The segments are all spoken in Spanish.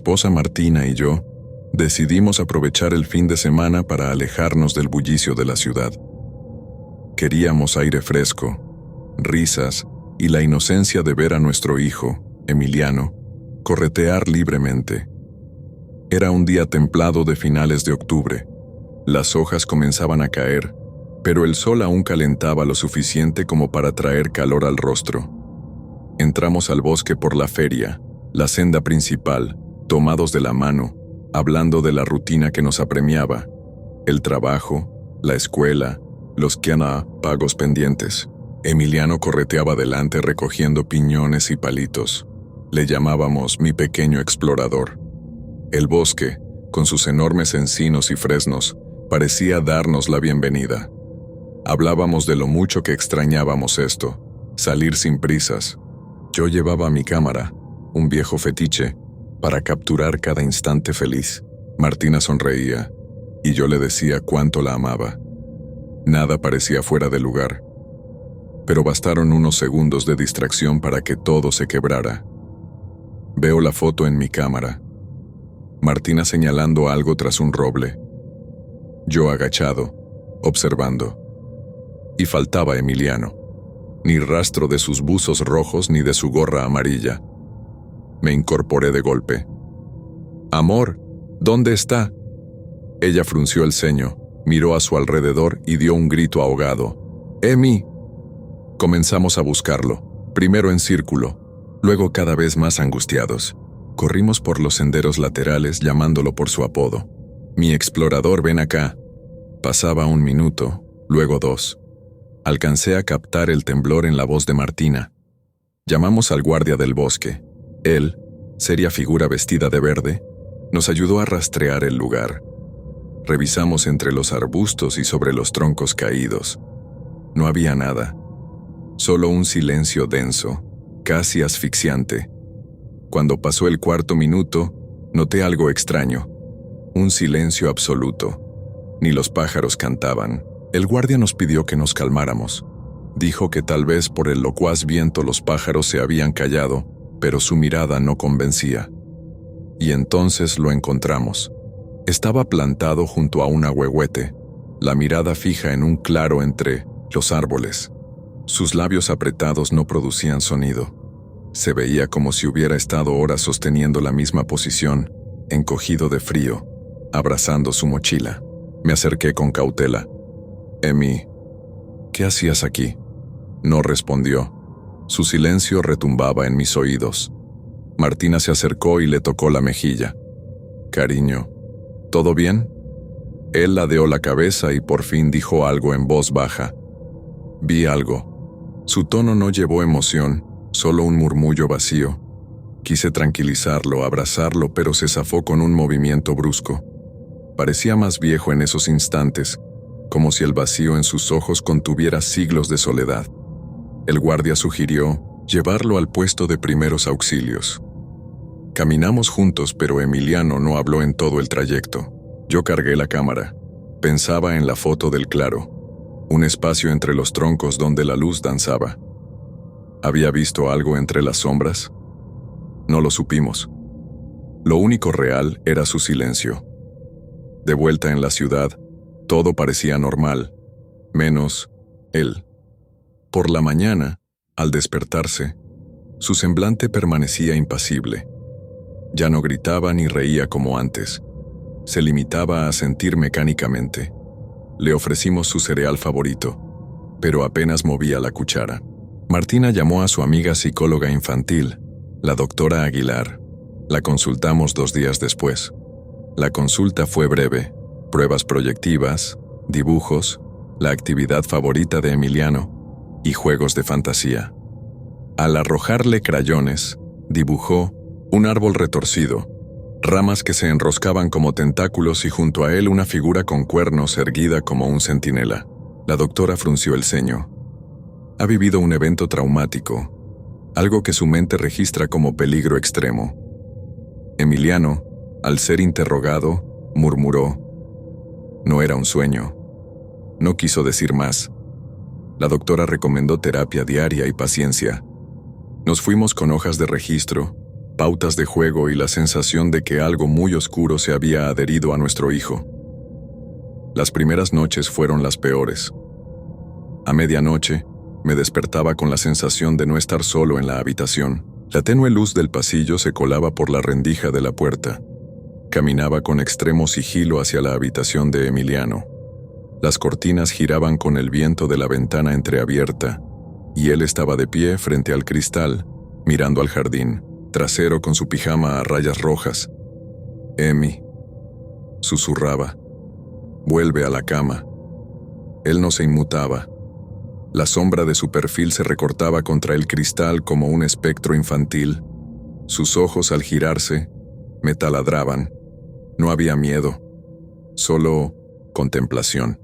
esposa Martina y yo decidimos aprovechar el fin de semana para alejarnos del bullicio de la ciudad. Queríamos aire fresco, risas y la inocencia de ver a nuestro hijo, Emiliano, corretear libremente. Era un día templado de finales de octubre. Las hojas comenzaban a caer, pero el sol aún calentaba lo suficiente como para traer calor al rostro. Entramos al bosque por la feria, la senda principal, tomados de la mano, hablando de la rutina que nos apremiaba, el trabajo, la escuela, los pagos pendientes. Emiliano correteaba delante recogiendo piñones y palitos. Le llamábamos mi pequeño explorador. El bosque, con sus enormes encinos y fresnos, parecía darnos la bienvenida. Hablábamos de lo mucho que extrañábamos esto, salir sin prisas. Yo llevaba mi cámara, un viejo fetiche, para capturar cada instante feliz. Martina sonreía, y yo le decía cuánto la amaba. Nada parecía fuera de lugar, pero bastaron unos segundos de distracción para que todo se quebrara. Veo la foto en mi cámara. Martina señalando algo tras un roble. Yo agachado, observando. Y faltaba Emiliano. Ni rastro de sus buzos rojos ni de su gorra amarilla. Me incorporé de golpe. «Amor, ¿dónde está?» Ella frunció el ceño, miró a su alrededor y dio un grito ahogado. «¡Emi!». Comenzamos a buscarlo, primero en círculo, luego cada vez más angustiados. Corrimos por los senderos laterales llamándolo por su apodo. «Mi explorador, ven acá». Pasaba 1 minuto, luego 2. Alcancé a captar el temblor en la voz de Martina. Llamamos al guardia del bosque. Él, seria figura vestida de verde, nos ayudó a rastrear el lugar. Revisamos entre los arbustos y sobre los troncos caídos. No había nada. Solo un silencio denso, casi asfixiante. Cuando pasó el 4.º minuto, noté algo extraño. Un silencio absoluto. Ni los pájaros cantaban. El guardia nos pidió que nos calmáramos. Dijo que tal vez por el locuaz viento los pájaros se habían callado, pero su mirada no convencía. Y entonces lo encontramos. Estaba plantado junto a un ahuehuete, la mirada fija en un claro entre los árboles. Sus labios apretados no producían sonido. Se veía como si hubiera estado horas sosteniendo la misma posición, encogido de frío, abrazando su mochila. Me acerqué con cautela. «Emi, ¿qué hacías aquí?». No respondió. Su silencio retumbaba en mis oídos. Martina se acercó y le tocó la mejilla. «Cariño, ¿todo bien?». Él ladeó la cabeza y por fin dijo algo en voz baja. «Vi algo». Su tono no llevó emoción, solo un murmullo vacío. Quise tranquilizarlo, abrazarlo, pero se zafó con un movimiento brusco. Parecía más viejo en esos instantes, como si el vacío en sus ojos contuviera siglos de soledad. El guardia sugirió llevarlo al puesto de primeros auxilios. Caminamos juntos, pero Emiliano no habló en todo el trayecto. Yo cargué la cámara. Pensaba en la foto del claro, un espacio entre los troncos donde la luz danzaba. ¿Había visto algo entre las sombras? No lo supimos. Lo único real era su silencio. De vuelta en la ciudad, todo parecía normal, menos él. Por la mañana, al despertarse, su semblante permanecía impasible. Ya no gritaba ni reía como antes. Se limitaba a sentir mecánicamente. Le ofrecimos su cereal favorito, pero apenas movía la cuchara. Martina llamó a su amiga psicóloga infantil, la doctora Aguilar. La consultamos 2 días después. La consulta fue breve. Pruebas proyectivas, dibujos, la actividad favorita de Emiliano y juegos de fantasía. Al arrojarle crayones, dibujó un árbol retorcido, ramas que se enroscaban como tentáculos y junto a él una figura con cuernos erguida como un centinela. La doctora frunció el ceño. Ha vivido un evento traumático, algo que su mente registra como peligro extremo. Emiliano, al ser interrogado, murmuró: «No era un sueño». No quiso decir más. La doctora recomendó terapia diaria y paciencia. Nos fuimos con hojas de registro, pautas de juego y la sensación de que algo muy oscuro se había adherido a nuestro hijo. Las primeras noches fueron las peores. A medianoche, me despertaba con la sensación de no estar solo en la habitación. La tenue luz del pasillo se colaba por la rendija de la puerta. Caminaba con extremo sigilo hacia la habitación de Emiliano. Las cortinas giraban con el viento de la ventana entreabierta, y él estaba de pie frente al cristal, mirando al jardín, trasero con su pijama a rayas rojas. «Emi», susurraba, «vuelve a la cama». Él no se inmutaba. La sombra de su perfil se recortaba contra el cristal como un espectro infantil. Sus ojos, al girarse, me taladraban. No había miedo, solo contemplación.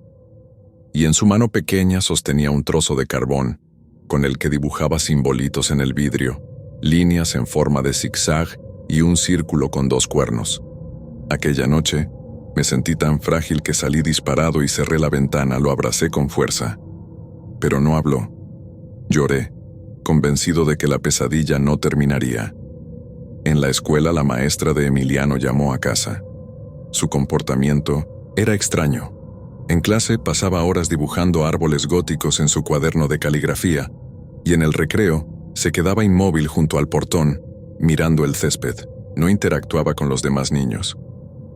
Y en su mano pequeña sostenía un trozo de carbón, con el que dibujaba simbolitos en el vidrio, líneas en forma de zigzag y un círculo con 2 cuernos. Aquella noche, me sentí tan frágil que salí disparado y cerré la ventana, lo abracé con fuerza. Pero no habló. Lloré, convencido de que la pesadilla no terminaría. En la escuela, la maestra de Emiliano llamó a casa. Su comportamiento era extraño. En clase pasaba horas dibujando árboles góticos en su cuaderno de caligrafía, y en el recreo se quedaba inmóvil junto al portón, mirando el césped. No interactuaba con los demás niños.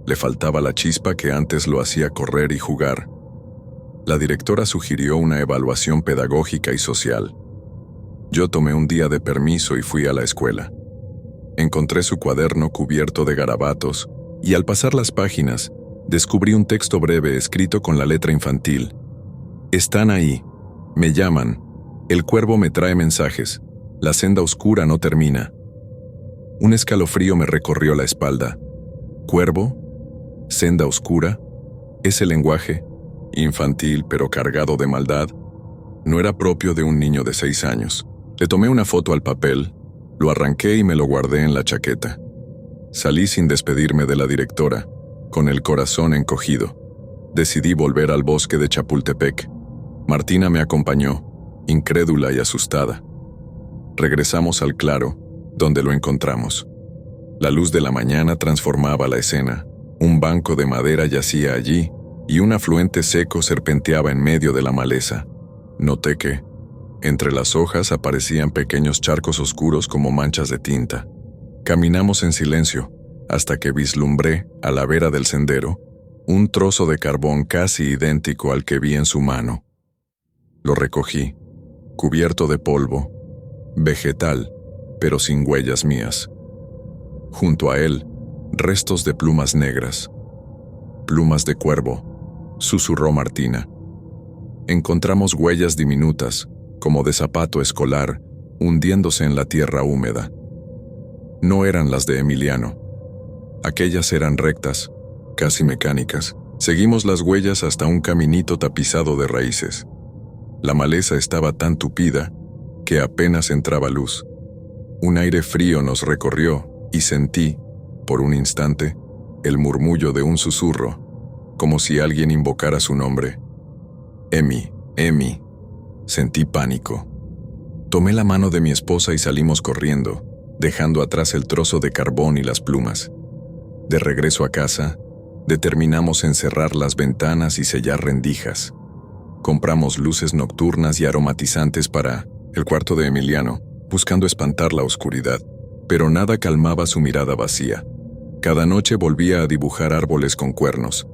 Le faltaba la chispa que antes lo hacía correr y jugar. La directora sugirió una evaluación pedagógica y social. Yo tomé un día de permiso y fui a la escuela. Encontré su cuaderno cubierto de garabatos, y al pasar las páginas, descubrí un texto breve escrito con la letra infantil. «Están ahí. Me llaman. El cuervo me trae mensajes. La senda oscura no termina». Un escalofrío me recorrió la espalda. ¿Cuervo? ¿Senda oscura? Ese lenguaje, infantil pero cargado de maldad, no era propio de un niño de 6 años. Le tomé una foto al papel, lo arranqué y me lo guardé en la chaqueta. Salí sin despedirme de la directora, con el corazón encogido. Decidí volver al bosque de Chapultepec. Martina me acompañó, incrédula y asustada. Regresamos al claro, donde lo encontramos. La luz de la mañana transformaba la escena. Un banco de madera yacía allí, y un afluente seco serpenteaba en medio de la maleza. Noté que, entre las hojas aparecían pequeños charcos oscuros como manchas de tinta. Caminamos en silencio, hasta que vislumbré, a la vera del sendero, un trozo de carbón casi idéntico al que vi en su mano. Lo recogí, cubierto de polvo, vegetal, pero sin huellas mías. Junto a él, restos de plumas negras. «Plumas de cuervo», susurró Martina. Encontramos huellas diminutas, como de zapato escolar, hundiéndose en la tierra húmeda. No eran las de Emiliano. Aquellas eran rectas, casi mecánicas. Seguimos las huellas hasta un caminito tapizado de raíces. La maleza estaba tan tupida que apenas entraba luz. Un aire frío nos recorrió y sentí, por un instante, el murmullo de un susurro, como si alguien invocara su nombre. «Emi, Emi». Sentí pánico. Tomé la mano de mi esposa y salimos corriendo, dejando atrás el trozo de carbón y las plumas. De regreso a casa, determinamos encerrar las ventanas y sellar rendijas. Compramos luces nocturnas y aromatizantes para el cuarto de Emiliano, buscando espantar la oscuridad, pero nada calmaba su mirada vacía. Cada noche volvía a dibujar árboles con cuernos.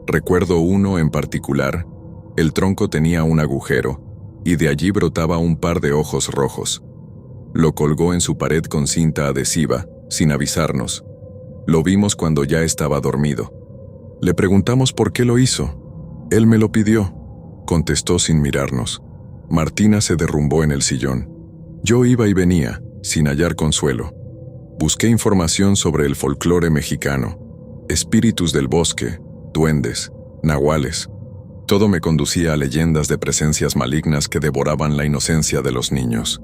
Recuerdo uno en particular. El tronco tenía un agujero, y de allí brotaba un par de ojos rojos. Lo colgó en su pared con cinta adhesiva, sin avisarnos. Lo vimos cuando ya estaba dormido. Le preguntamos por qué lo hizo. «Él me lo pidió», contestó sin mirarnos. Martina se derrumbó en el sillón. Yo iba y venía, sin hallar consuelo. Busqué información sobre el folclore mexicano, espíritus del bosque, duendes, nahuales. Todo me conducía a leyendas de presencias malignas que devoraban la inocencia de los niños.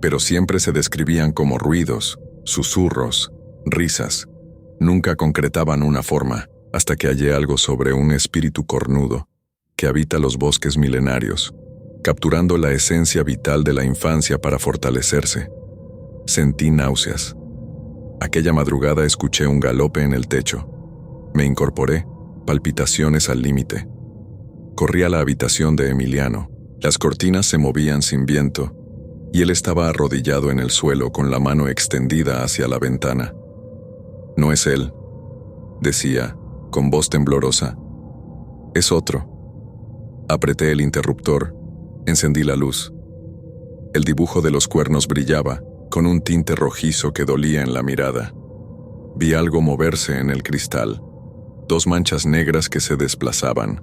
Pero siempre se describían como ruidos, susurros, risas. Nunca concretaban una forma, hasta que hallé algo sobre un espíritu cornudo que habita los bosques milenarios, capturando la esencia vital de la infancia para fortalecerse. Sentí náuseas. Aquella madrugada escuché un galope en el techo. Me incorporé, palpitaciones al límite. Corrí a la habitación de Emiliano. Las cortinas se movían sin viento, y él estaba arrodillado en el suelo con la mano extendida hacia la ventana. «No es él», decía, con voz temblorosa. «Es otro». Apreté el interruptor, encendí la luz. El dibujo de los cuernos brillaba, con un tinte rojizo que dolía en la mirada. Vi algo moverse en el cristal, 2 manchas negras que se desplazaban.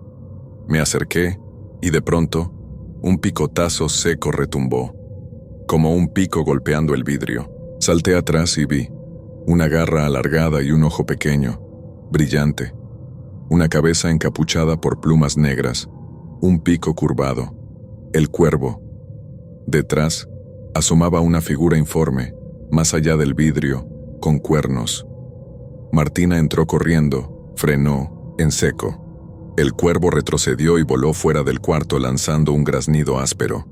Me acerqué, y de pronto, un picotazo seco retumbó, como un pico golpeando el vidrio. Salté atrás y vi una garra alargada y un ojo pequeño, brillante, una cabeza encapuchada por plumas negras, un pico curvado, el cuervo. Detrás, asomaba una figura informe, más allá del vidrio, con cuernos. Martina entró corriendo, frenó, en seco. El cuervo retrocedió y voló fuera del cuarto lanzando un graznido áspero.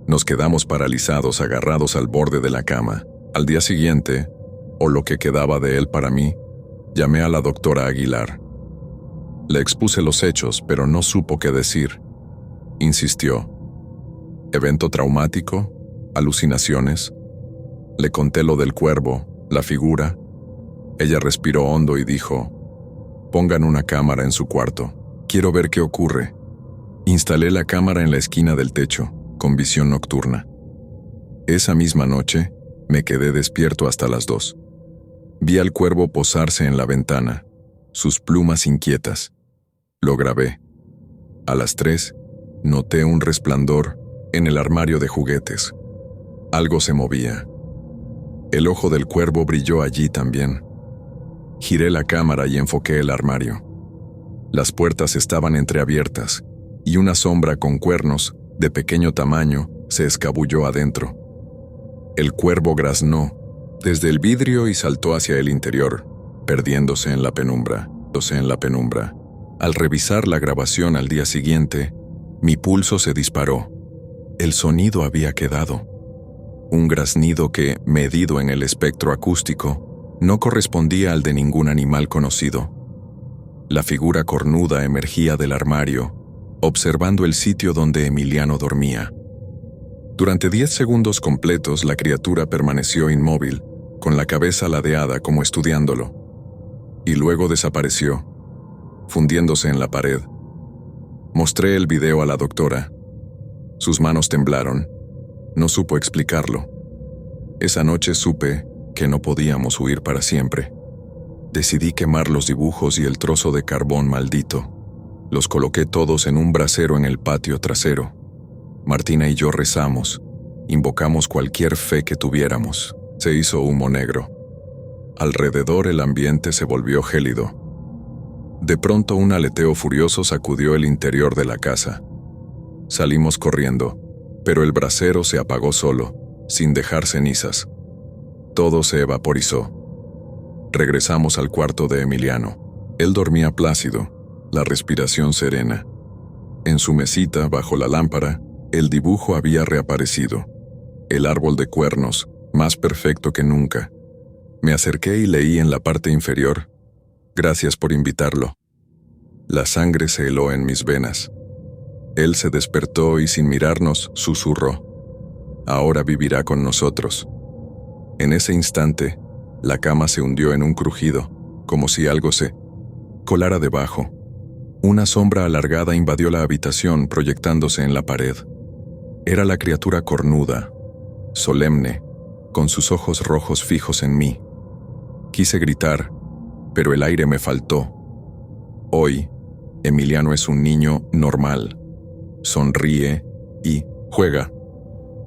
Nos quedamos paralizados, agarrados al borde de la cama. Al día siguiente, o lo que quedaba de él para mí, llamé a la doctora Aguilar. Le expuse los hechos, pero no supo qué decir. Insistió. ¿Evento traumático? ¿Alucinaciones? Le conté lo del cuervo, la figura. Ella respiró hondo y dijo: «Pongan una cámara en su cuarto. Quiero ver qué ocurre». Instalé la cámara en la esquina del techo, con visión nocturna. Esa misma noche, me quedé despierto hasta las 2. Vi al cuervo posarse en la ventana, sus plumas inquietas. Lo grabé. A las 3, noté un resplandor en el armario de juguetes. Algo se movía. El ojo del cuervo brilló allí también. Giré la cámara y enfoqué el armario. Las puertas estaban entreabiertas, y una sombra con cuernos, de pequeño tamaño, se escabulló adentro. El cuervo graznó desde el vidrio y saltó hacia el interior, perdiéndose en la penumbra. Al revisar la grabación al día siguiente, mi pulso se disparó. El sonido había quedado. Un graznido que, medido en el espectro acústico, no correspondía al de ningún animal conocido. La figura cornuda emergía del armario, observando el sitio donde Emiliano dormía. Durante 10 segundos completos la criatura permaneció inmóvil, con la cabeza ladeada como estudiándolo, y luego desapareció, fundiéndose en la pared. Mostré el video a la doctora. Sus manos temblaron. No supo explicarlo. Esa noche supe que no podíamos huir para siempre. Decidí quemar los dibujos y el trozo de carbón maldito. Los coloqué todos en un brasero en el patio trasero. Martina y yo rezamos, invocamos cualquier fe que tuviéramos. Se hizo humo negro. Alrededor el ambiente se volvió gélido. De pronto un aleteo furioso sacudió el interior de la casa. Salimos corriendo, pero el brasero se apagó solo, sin dejar cenizas. Todo se evaporizó. Regresamos al cuarto de Emiliano. Él dormía plácido, la respiración serena. En su mesita, bajo la lámpara, el dibujo había reaparecido. El árbol de cuernos, más perfecto que nunca. Me acerqué y leí en la parte inferior: «Gracias por invitarlo». La sangre se heló en mis venas. Él se despertó y sin mirarnos susurró: «Ahora vivirá con nosotros». En ese instante, la cama se hundió en un crujido, como si algo se colara debajo. Una sombra alargada invadió la habitación proyectándose en la pared. Era la criatura cornuda, solemne, con sus ojos rojos fijos en mí. Quise gritar, pero el aire me faltó. Hoy, Emiliano es un niño normal. Sonríe y juega.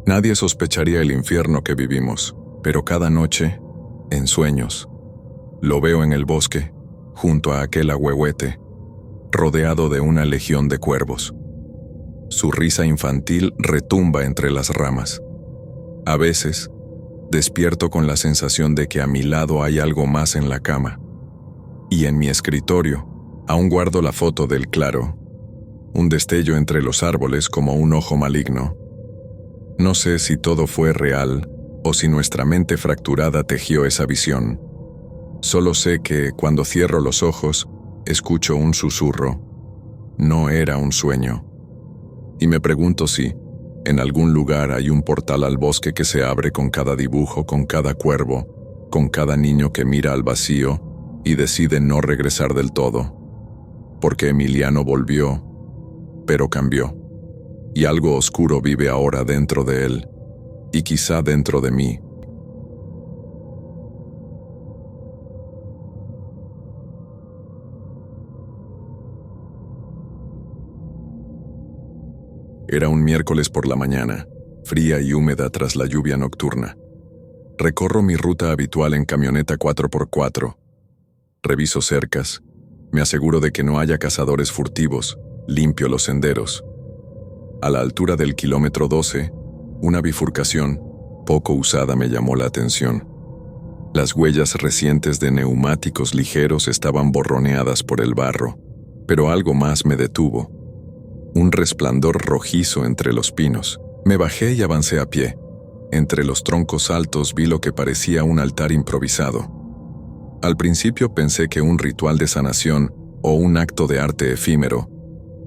Nadie sospecharía el infierno que vivimos, pero cada noche, en sueños, lo veo en el bosque, junto a aquel ahuehuete, rodeado de una legión de cuervos. Su risa infantil retumba entre las ramas. A veces, despierto con la sensación de que a mi lado hay algo más en la cama. Y en mi escritorio, aún guardo la foto del claro, un destello entre los árboles como un ojo maligno. No sé si todo fue real o si nuestra mente fracturada tejió esa visión, Solo sé que, cuando cierro los ojos, escucho un susurro. No era un sueño. Y me pregunto si, en algún lugar hay un portal al bosque que se abre con cada dibujo, con cada cuervo, con cada niño que mira al vacío y decide no regresar del todo. Porque Emiliano volvió, pero cambió. Y algo oscuro vive ahora dentro de él, y quizá dentro de mí. Era un miércoles por la mañana, fría y húmeda tras la lluvia nocturna. Recorro mi ruta habitual en camioneta 4x4. Reviso cercas. Me aseguro de que no haya cazadores furtivos. Limpio los senderos. A la altura del kilómetro 12, una bifurcación, poco usada, me llamó la atención. Las huellas recientes de neumáticos ligeros estaban borroneadas por el barro, pero algo más me detuvo. Un resplandor rojizo entre los pinos. Me bajé y avancé a pie. Entre los troncos altos vi lo que parecía un altar improvisado. Al principio pensé que un ritual de sanación o un acto de arte efímero,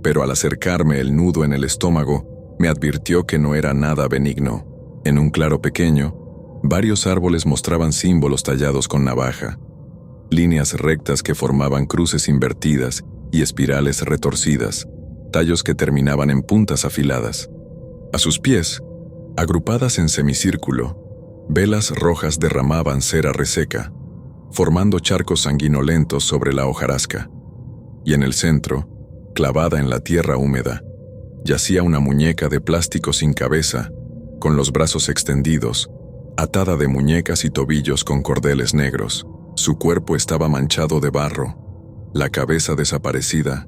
pero al acercarme el nudo en el estómago me advirtió que no era nada benigno. En un claro pequeño, varios árboles mostraban símbolos tallados con navaja, líneas rectas que formaban cruces invertidas y espirales retorcidas, tallos que terminaban en puntas afiladas. A sus pies, agrupadas en semicírculo, velas rojas derramaban cera reseca, formando charcos sanguinolentos sobre la hojarasca. Y en el centro, clavada en la tierra húmeda, yacía una muñeca de plástico sin cabeza, con los brazos extendidos, atada de muñecas y tobillos con cordeles negros. Su cuerpo estaba manchado de barro, la cabeza desaparecida.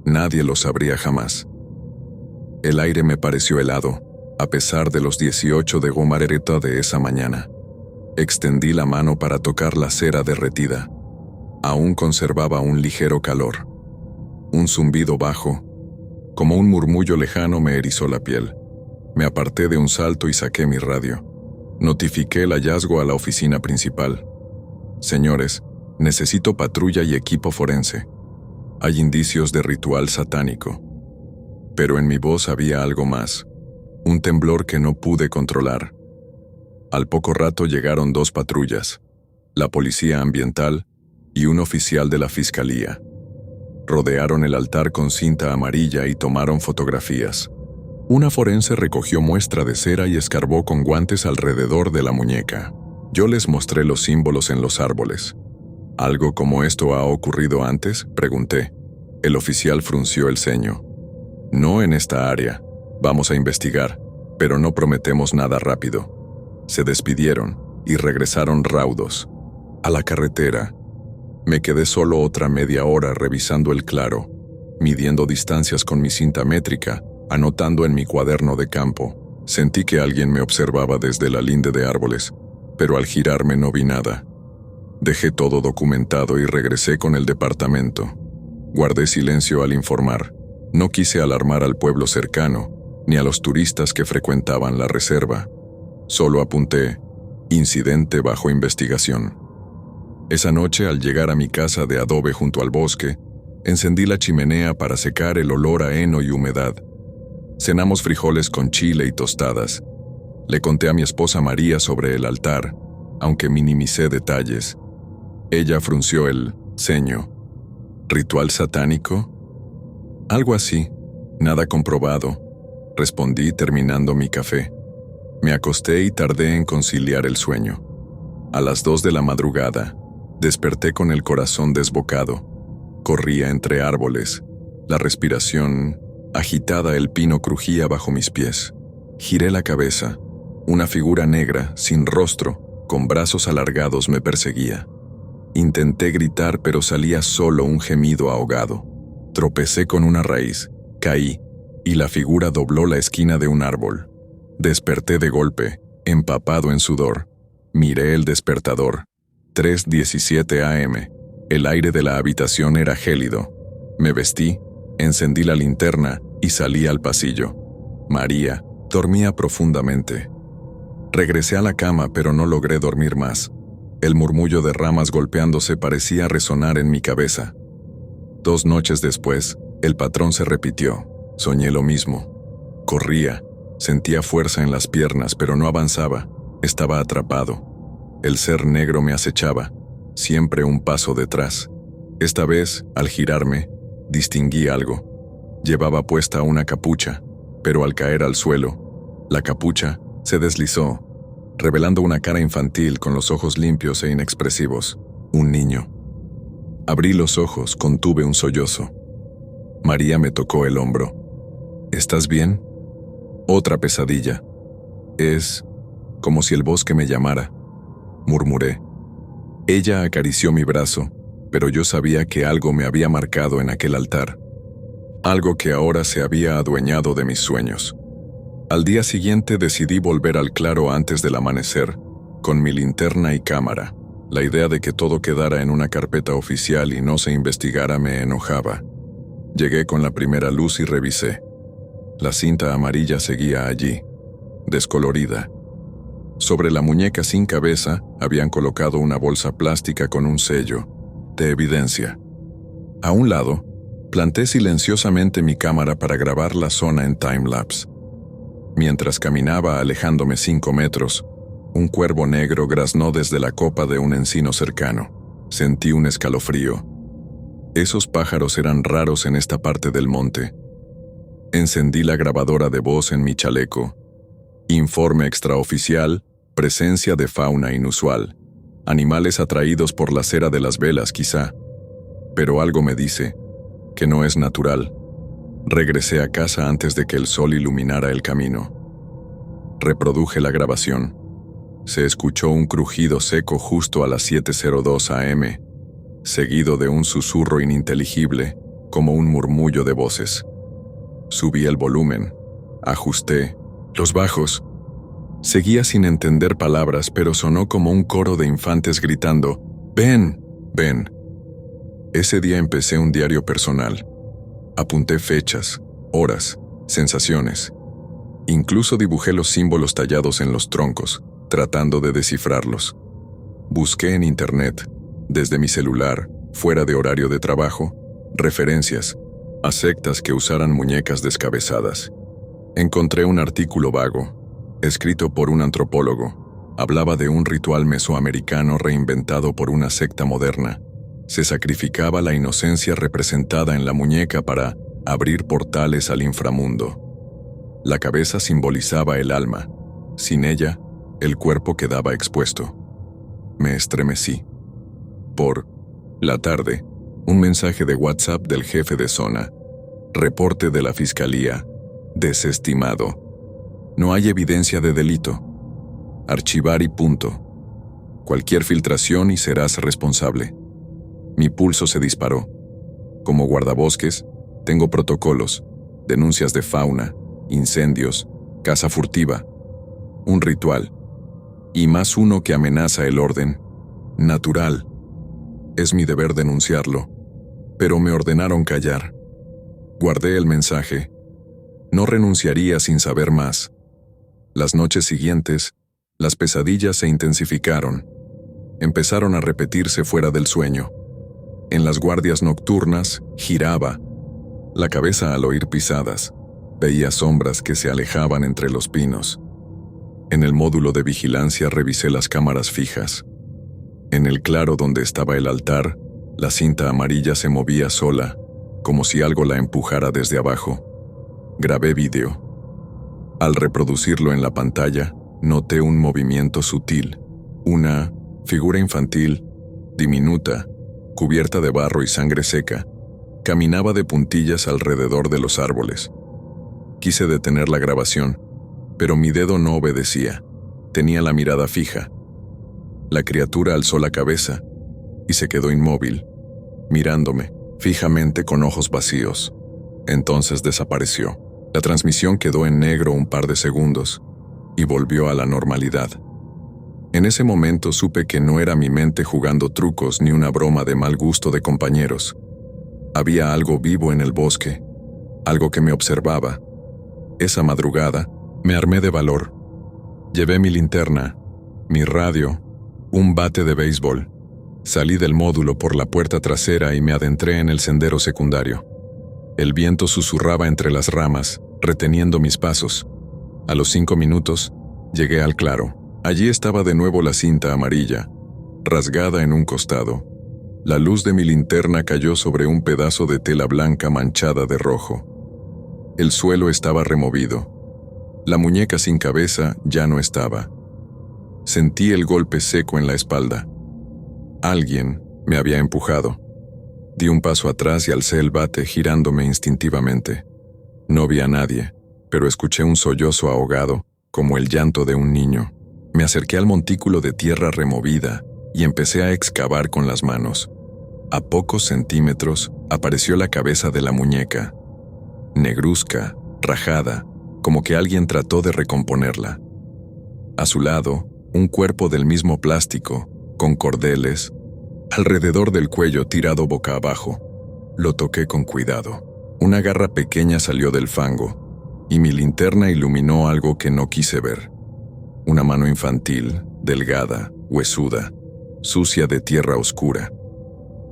Nadie lo sabría jamás. El aire me pareció helado, a pesar de los 18 de gomarereta de esa mañana. Extendí la mano para tocar la cera derretida. Aún conservaba un ligero calor. Un zumbido bajo, como un murmullo lejano, me erizó la piel. Me aparté de un salto y saqué mi radio. Notifiqué el hallazgo a la oficina principal. Señores, necesito patrulla y equipo forense. Hay indicios de ritual satánico. Pero en mi voz había algo más, un temblor que no pude controlar. Al poco rato llegaron 2 patrullas, la policía ambiental y un oficial de la fiscalía. Rodearon el altar con cinta amarilla y tomaron fotografías. Una forense recogió muestra de cera y escarbó con guantes alrededor de la muñeca. Yo les mostré los símbolos en los árboles. ¿Algo como esto ha ocurrido antes?, pregunté. El oficial frunció el ceño. No en esta área. Vamos a investigar, pero no prometemos nada rápido. Se despidieron y regresaron raudos. A la carretera. Me quedé solo otra media hora revisando el claro, midiendo distancias con mi cinta métrica, anotando en mi cuaderno de campo. Sentí que alguien me observaba desde la linde de árboles, pero al girarme no vi nada. Dejé todo documentado y regresé con el departamento. Guardé silencio al informar. No quise alarmar al pueblo cercano, ni a los turistas que frecuentaban la reserva. Solo apunté, incidente bajo investigación. Esa noche, al llegar a mi casa de adobe junto al bosque, encendí la chimenea para secar el olor a heno y humedad. Cenamos frijoles con chile y tostadas. Le conté a mi esposa María sobre el altar, aunque minimicé detalles. Ella frunció el ceño. ¿Ritual satánico? Algo así, nada comprobado, respondí terminando mi café. Me acosté y tardé en conciliar el sueño. A las 2 de la madrugada, desperté con el corazón desbocado. Corría entre árboles, la respiración agitada, el pino crujía bajo mis pies. Giré la cabeza. Una figura negra, sin rostro, con brazos alargados me perseguía. Intenté gritar, pero salía solo un gemido ahogado. Tropecé con una raíz, caí, y la figura dobló la esquina de un árbol. Desperté de golpe, empapado en sudor. Miré el despertador. 3:17 a.m. El aire de la habitación era gélido. Me vestí, encendí la linterna y salí al pasillo. María dormía profundamente. Regresé a la cama, pero no logré dormir más. El murmullo de ramas golpeándose parecía resonar en mi cabeza. 2 noches después, el patrón se repitió. Soñé lo mismo. Corría, sentía fuerza en las piernas, pero no avanzaba. Estaba atrapado. El ser negro me acechaba, siempre un paso detrás. Esta vez, al girarme, distinguí algo. Llevaba puesta una capucha, pero al caer al suelo, la capucha se deslizó, revelando una cara infantil con los ojos limpios e inexpresivos. Un niño. Abrí los ojos, contuve un sollozo. María me tocó el hombro. ¿Estás bien? Otra pesadilla. Es como si el bosque me llamara, murmuré. Ella acarició mi brazo, pero yo sabía que algo me había marcado en aquel altar. Algo que ahora se había adueñado de mis sueños. Al día siguiente decidí volver al claro antes del amanecer, con mi linterna y cámara. La idea de que todo quedara en una carpeta oficial y no se investigara me enojaba. Llegué con la primera luz y revisé. La cinta amarilla seguía allí, descolorida. Sobre la muñeca sin cabeza habían colocado una bolsa plástica con un sello, de evidencia. A un lado, planté silenciosamente mi cámara para grabar la zona en timelapse. Mientras caminaba alejándome 5 metros, un cuervo negro graznó desde la copa de un encino cercano. Sentí un escalofrío. Esos pájaros eran raros en esta parte del monte. Encendí la grabadora de voz en mi chaleco. Informe extraoficial, presencia de fauna inusual. Animales atraídos por la cera de las velas, quizá. Pero algo me dice que no es natural. Regresé a casa antes de que el sol iluminara el camino. Reproduje la grabación. Se escuchó un crujido seco justo a las 7:02 am, seguido de un susurro ininteligible, como un murmullo de voces. Subí el volumen, ajusté los bajos. Seguía sin entender palabras, pero sonó como un coro de infantes gritando, «¡Ven! ¡Ven!». Ese día empecé un diario personal. Apunté fechas, horas, sensaciones. Incluso dibujé los símbolos tallados en los troncos, tratando de descifrarlos. Busqué en internet, desde mi celular, fuera de horario de trabajo, referencias a sectas que usaran muñecas descabezadas. Encontré un artículo vago, escrito por un antropólogo. Hablaba de un ritual mesoamericano reinventado por una secta moderna. Se sacrificaba la inocencia representada en la muñeca para abrir portales al inframundo. La cabeza simbolizaba el alma. Sin ella, el cuerpo quedaba expuesto. Me estremecí. Por la tarde, un mensaje de WhatsApp del jefe de zona. Reporte de la fiscalía. Desestimado. No hay evidencia de delito. Archivar y punto. Cualquier filtración y serás responsable. Mi pulso se disparó. Como guardabosques, tengo protocolos, denuncias de fauna, incendios, caza furtiva, un ritual, y más uno que amenaza el orden natural. Es mi deber denunciarlo, pero me ordenaron callar. Guardé el mensaje. No renunciaría sin saber más. Las noches siguientes, las pesadillas se intensificaron. Empezaron a repetirse fuera del sueño. En las guardias nocturnas, giraba la cabeza al oír pisadas. Veía sombras que se alejaban entre los pinos. En el módulo de vigilancia revisé las cámaras fijas. En el claro donde estaba el altar, la cinta amarilla se movía sola, como si algo la empujara desde abajo. Grabé vídeo. Al reproducirlo en la pantalla, noté un movimiento sutil. Una figura infantil, diminuta, cubierta de barro y sangre seca, caminaba de puntillas alrededor de los árboles. Quise detener la grabación, pero mi dedo no obedecía. Tenía la mirada fija. La criatura alzó la cabeza y se quedó inmóvil, mirándome fijamente con ojos vacíos. Entonces desapareció. La transmisión quedó en negro un par de segundos y volvió a la normalidad. En ese momento supe que no era mi mente jugando trucos ni una broma de mal gusto de compañeros. Había algo vivo en el bosque, algo que me observaba. Esa madrugada, me armé de valor. Llevé mi linterna, mi radio Un bate de béisbol. Salí del módulo por la puerta trasera y me adentré en el sendero secundario. El viento susurraba entre las ramas, reteniendo mis pasos. A los 5 minutos, llegué al claro. Allí estaba de nuevo la cinta amarilla, rasgada en un costado. La luz de mi linterna cayó sobre un pedazo de tela blanca manchada de rojo. El suelo estaba removido. La muñeca sin cabeza ya no estaba. Sentí el golpe seco en la espalda. Alguien me había empujado. Di un paso atrás y alcé el bate girándome instintivamente. No vi a nadie, pero escuché un sollozo ahogado, como el llanto de un niño. Me acerqué al montículo de tierra removida y empecé a excavar con las manos. A pocos centímetros apareció la cabeza de la muñeca. Negruzca, rajada, como que alguien trató de recomponerla. A su lado, un cuerpo del mismo plástico, con cordeles, alrededor del cuello tirado boca abajo. Lo toqué con cuidado. Una garra pequeña salió del fango, y mi linterna iluminó algo que no quise ver. Una mano infantil, delgada, huesuda, sucia de tierra oscura.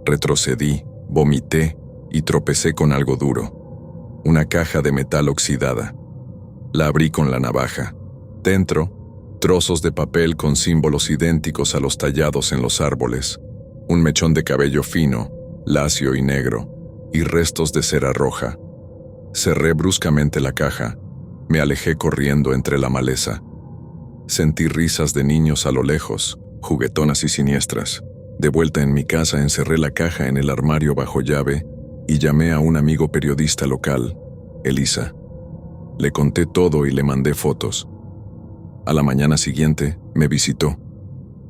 Retrocedí, vomité y tropecé con algo duro. Una caja de metal oxidada. La abrí con la navaja. Dentro, trozos de papel con símbolos idénticos a los tallados en los árboles, un mechón de cabello fino, lacio y negro, y restos de cera roja. Cerré bruscamente la caja. Me alejé corriendo entre la maleza. Sentí risas de niños a lo lejos, juguetonas y siniestras. De vuelta en mi casa encerré la caja en el armario bajo llave y llamé a un amigo periodista local, Elisa. Le conté todo y le mandé fotos. A la mañana siguiente, me visitó.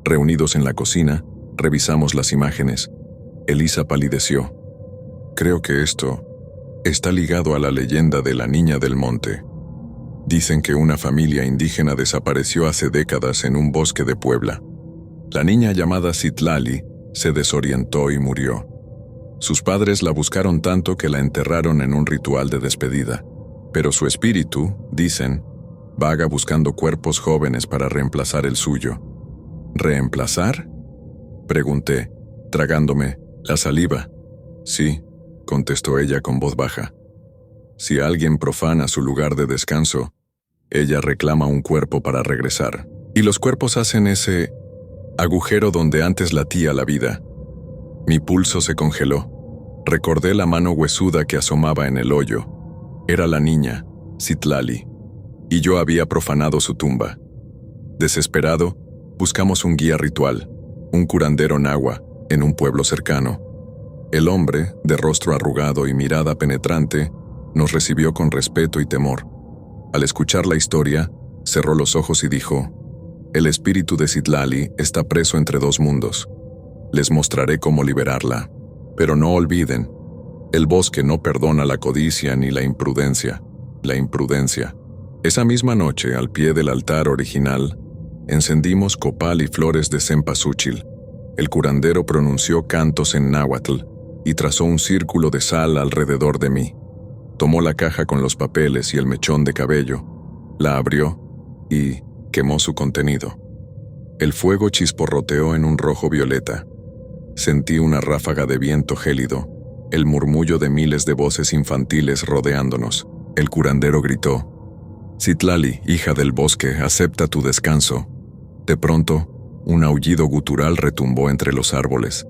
Reunidos en la cocina, revisamos las imágenes. Elisa palideció. Creo que esto está ligado a la leyenda de la Niña del Monte. Dicen que una familia indígena desapareció hace décadas en un bosque de Puebla. La niña llamada Citlali se desorientó y murió. Sus padres la buscaron tanto que la enterraron en un ritual de despedida. Pero su espíritu, dicen, vaga buscando cuerpos jóvenes para reemplazar el suyo. ¿Reemplazar?, pregunté, tragándome la saliva. Sí, contestó ella con voz baja. Si alguien profana su lugar de descanso, ella reclama un cuerpo para regresar. Y los cuerpos hacen ese agujero donde antes latía la vida. Mi pulso se congeló. Recordé la mano huesuda que asomaba en el hoyo. Era la niña, Citlali, y yo había profanado su tumba. Desesperado, buscamos un guía ritual, un curandero nahua, en un pueblo cercano. El hombre, de rostro arrugado y mirada penetrante, nos recibió con respeto y temor. Al escuchar la historia, cerró los ojos y dijo: «El espíritu de Citlali está preso entre dos mundos. Les mostraré cómo liberarla. Pero no olviden, el bosque no perdona la codicia ni la imprudencia. La imprudencia». Esa misma noche, al pie del altar original, encendimos copal y flores de cempasúchil. El curandero pronunció cantos en náhuatl y trazó un círculo de sal alrededor de mí. Tomó la caja con los papeles y el mechón de cabello, la abrió y quemó su contenido. El fuego chisporroteó en un rojo violeta. Sentí una ráfaga de viento gélido, el murmullo de miles de voces infantiles rodeándonos. El curandero gritó: «Citlali, hija del bosque, acepta tu descanso». De pronto, un aullido gutural retumbó entre los árboles.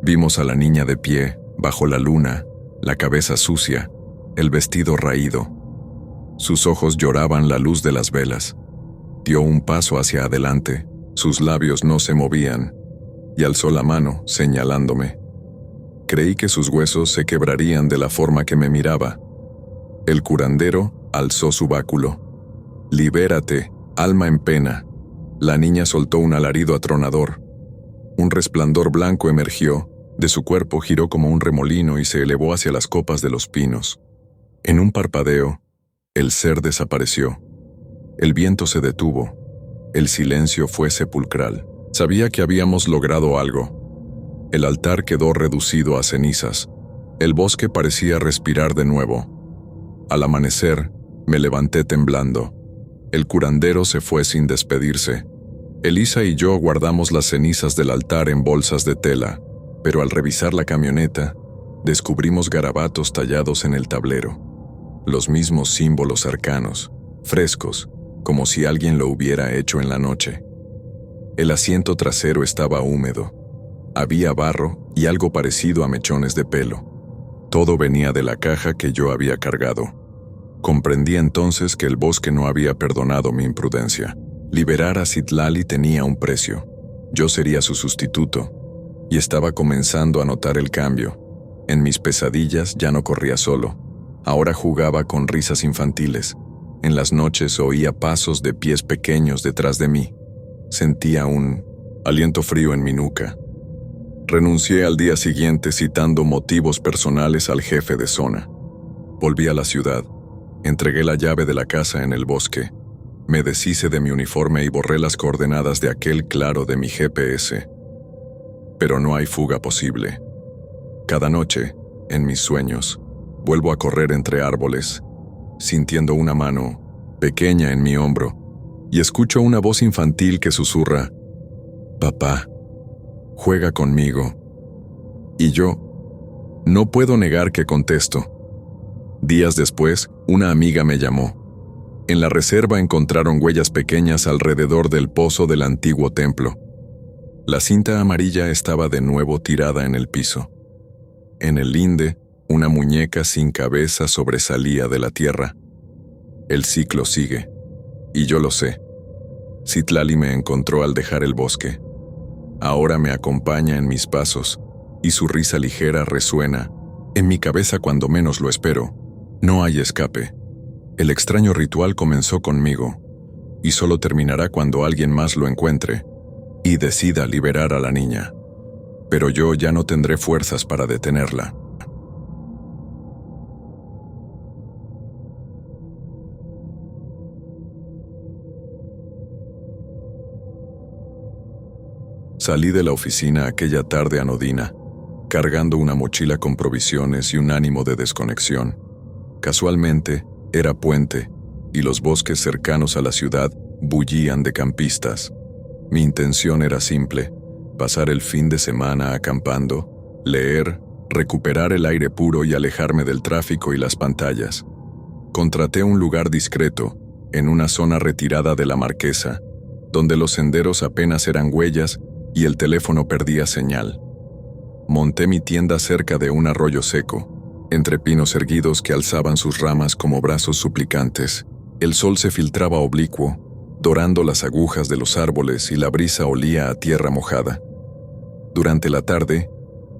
Vimos a la niña de pie, bajo la luna, la cabeza sucia, el vestido raído. Sus ojos lloraban la luz de las velas. Dio un paso hacia adelante, sus labios no se movían, y alzó la mano, señalándome. Creí que sus huesos se quebrarían de la forma que me miraba. El curandero alzó su báculo. «Libérate, alma en pena». La niña soltó un alarido atronador. Un resplandor blanco emergió, de su cuerpo giró como un remolino y se elevó hacia las copas de los pinos. En un parpadeo, el ser desapareció. El viento se detuvo. El silencio fue sepulcral. Sabía que habíamos logrado algo. El altar quedó reducido a cenizas. El bosque parecía respirar de nuevo. Al amanecer, me levanté temblando. El curandero se fue sin despedirse. Elisa y yo guardamos las cenizas del altar en bolsas de tela, pero al revisar la camioneta, descubrimos garabatos tallados en el tablero. Los mismos símbolos arcanos, frescos, como si alguien lo hubiera hecho en la noche. El asiento trasero estaba húmedo. Había barro y algo parecido a mechones de pelo. Todo venía de la caja que yo había cargado. Comprendí entonces que el bosque no había perdonado mi imprudencia. Liberar a Citlali tenía un precio. Yo sería su sustituto, y estaba comenzando a notar el cambio. En mis pesadillas ya no corría solo. Ahora jugaba con risas infantiles. En las noches oía pasos de pies pequeños detrás de mí. Sentía un aliento frío en mi nuca. Renuncié al día siguiente citando motivos personales al jefe de zona. Volví a la ciudad. Entregué la llave de la casa en el bosque. Me deshice de mi uniforme y borré las coordenadas de aquel claro de mi GPS. Pero no hay fuga posible. Cada noche, en mis sueños, vuelvo a correr entre árboles, sintiendo una mano pequeña en mi hombro, y escucho una voz infantil que susurra: «Papá, juega conmigo». Y yo no puedo negar que contesto. Días después, una amiga me llamó. En la reserva encontraron huellas pequeñas alrededor del pozo del antiguo templo. La cinta amarilla estaba de nuevo tirada en el piso. En el linde, una muñeca sin cabeza sobresalía de la tierra. El ciclo sigue, y yo lo sé. Citlali me encontró al dejar el bosque. Ahora me acompaña en mis pasos, y su risa ligera resuena en mi cabeza cuando menos lo espero. No hay escape. El extraño ritual comenzó conmigo, y solo terminará cuando alguien más lo encuentre y decida liberar a la niña. Pero yo ya no tendré fuerzas para detenerla. Salí de la oficina aquella tarde anodina, cargando una mochila con provisiones y un ánimo de desconexión. Casualmente, era puente, y los bosques cercanos a la ciudad bullían de campistas. Mi intención era simple: pasar el fin de semana acampando, leer, recuperar el aire puro y alejarme del tráfico y las pantallas. Contraté un lugar discreto, en una zona retirada de la Marquesa, donde los senderos apenas eran huellas y el teléfono perdía señal. Monté mi tienda cerca de un arroyo seco, entre pinos erguidos que alzaban sus ramas como brazos suplicantes. El sol se filtraba oblicuo, dorando las agujas de los árboles, y la brisa olía a tierra mojada. Durante la tarde,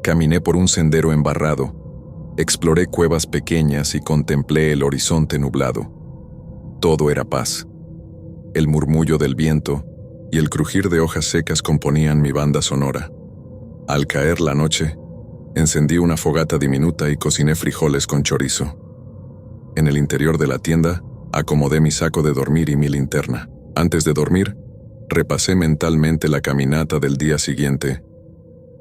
caminé por un sendero embarrado, exploré cuevas pequeñas y contemplé el horizonte nublado. Todo era paz. El murmullo del viento y el crujir de hojas secas componían mi banda sonora. Al caer la noche, encendí una fogata diminuta y cociné frijoles con chorizo. En el interior de la tienda, acomodé mi saco de dormir y mi linterna. Antes de dormir, repasé mentalmente la caminata del día siguiente.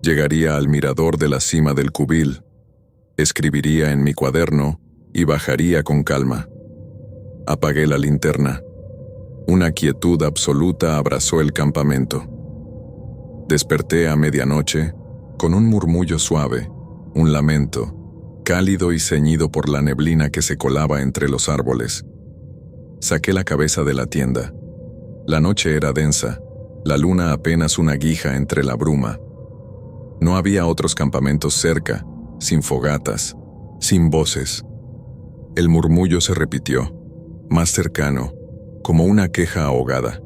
Llegaría al mirador de la cima del Cubil, escribiría en mi cuaderno y bajaría con calma. Apagué la linterna. Una quietud absoluta abrazó el campamento. Desperté a medianoche con un murmullo suave, un lamento, cálido y ceñido por la neblina que se colaba entre los árboles. Saqué la cabeza de la tienda. La noche era densa, la luna apenas una guija entre la bruma. No había otros campamentos cerca, sin fogatas, sin voces. El murmullo se repitió, más cercano, como una queja ahogada.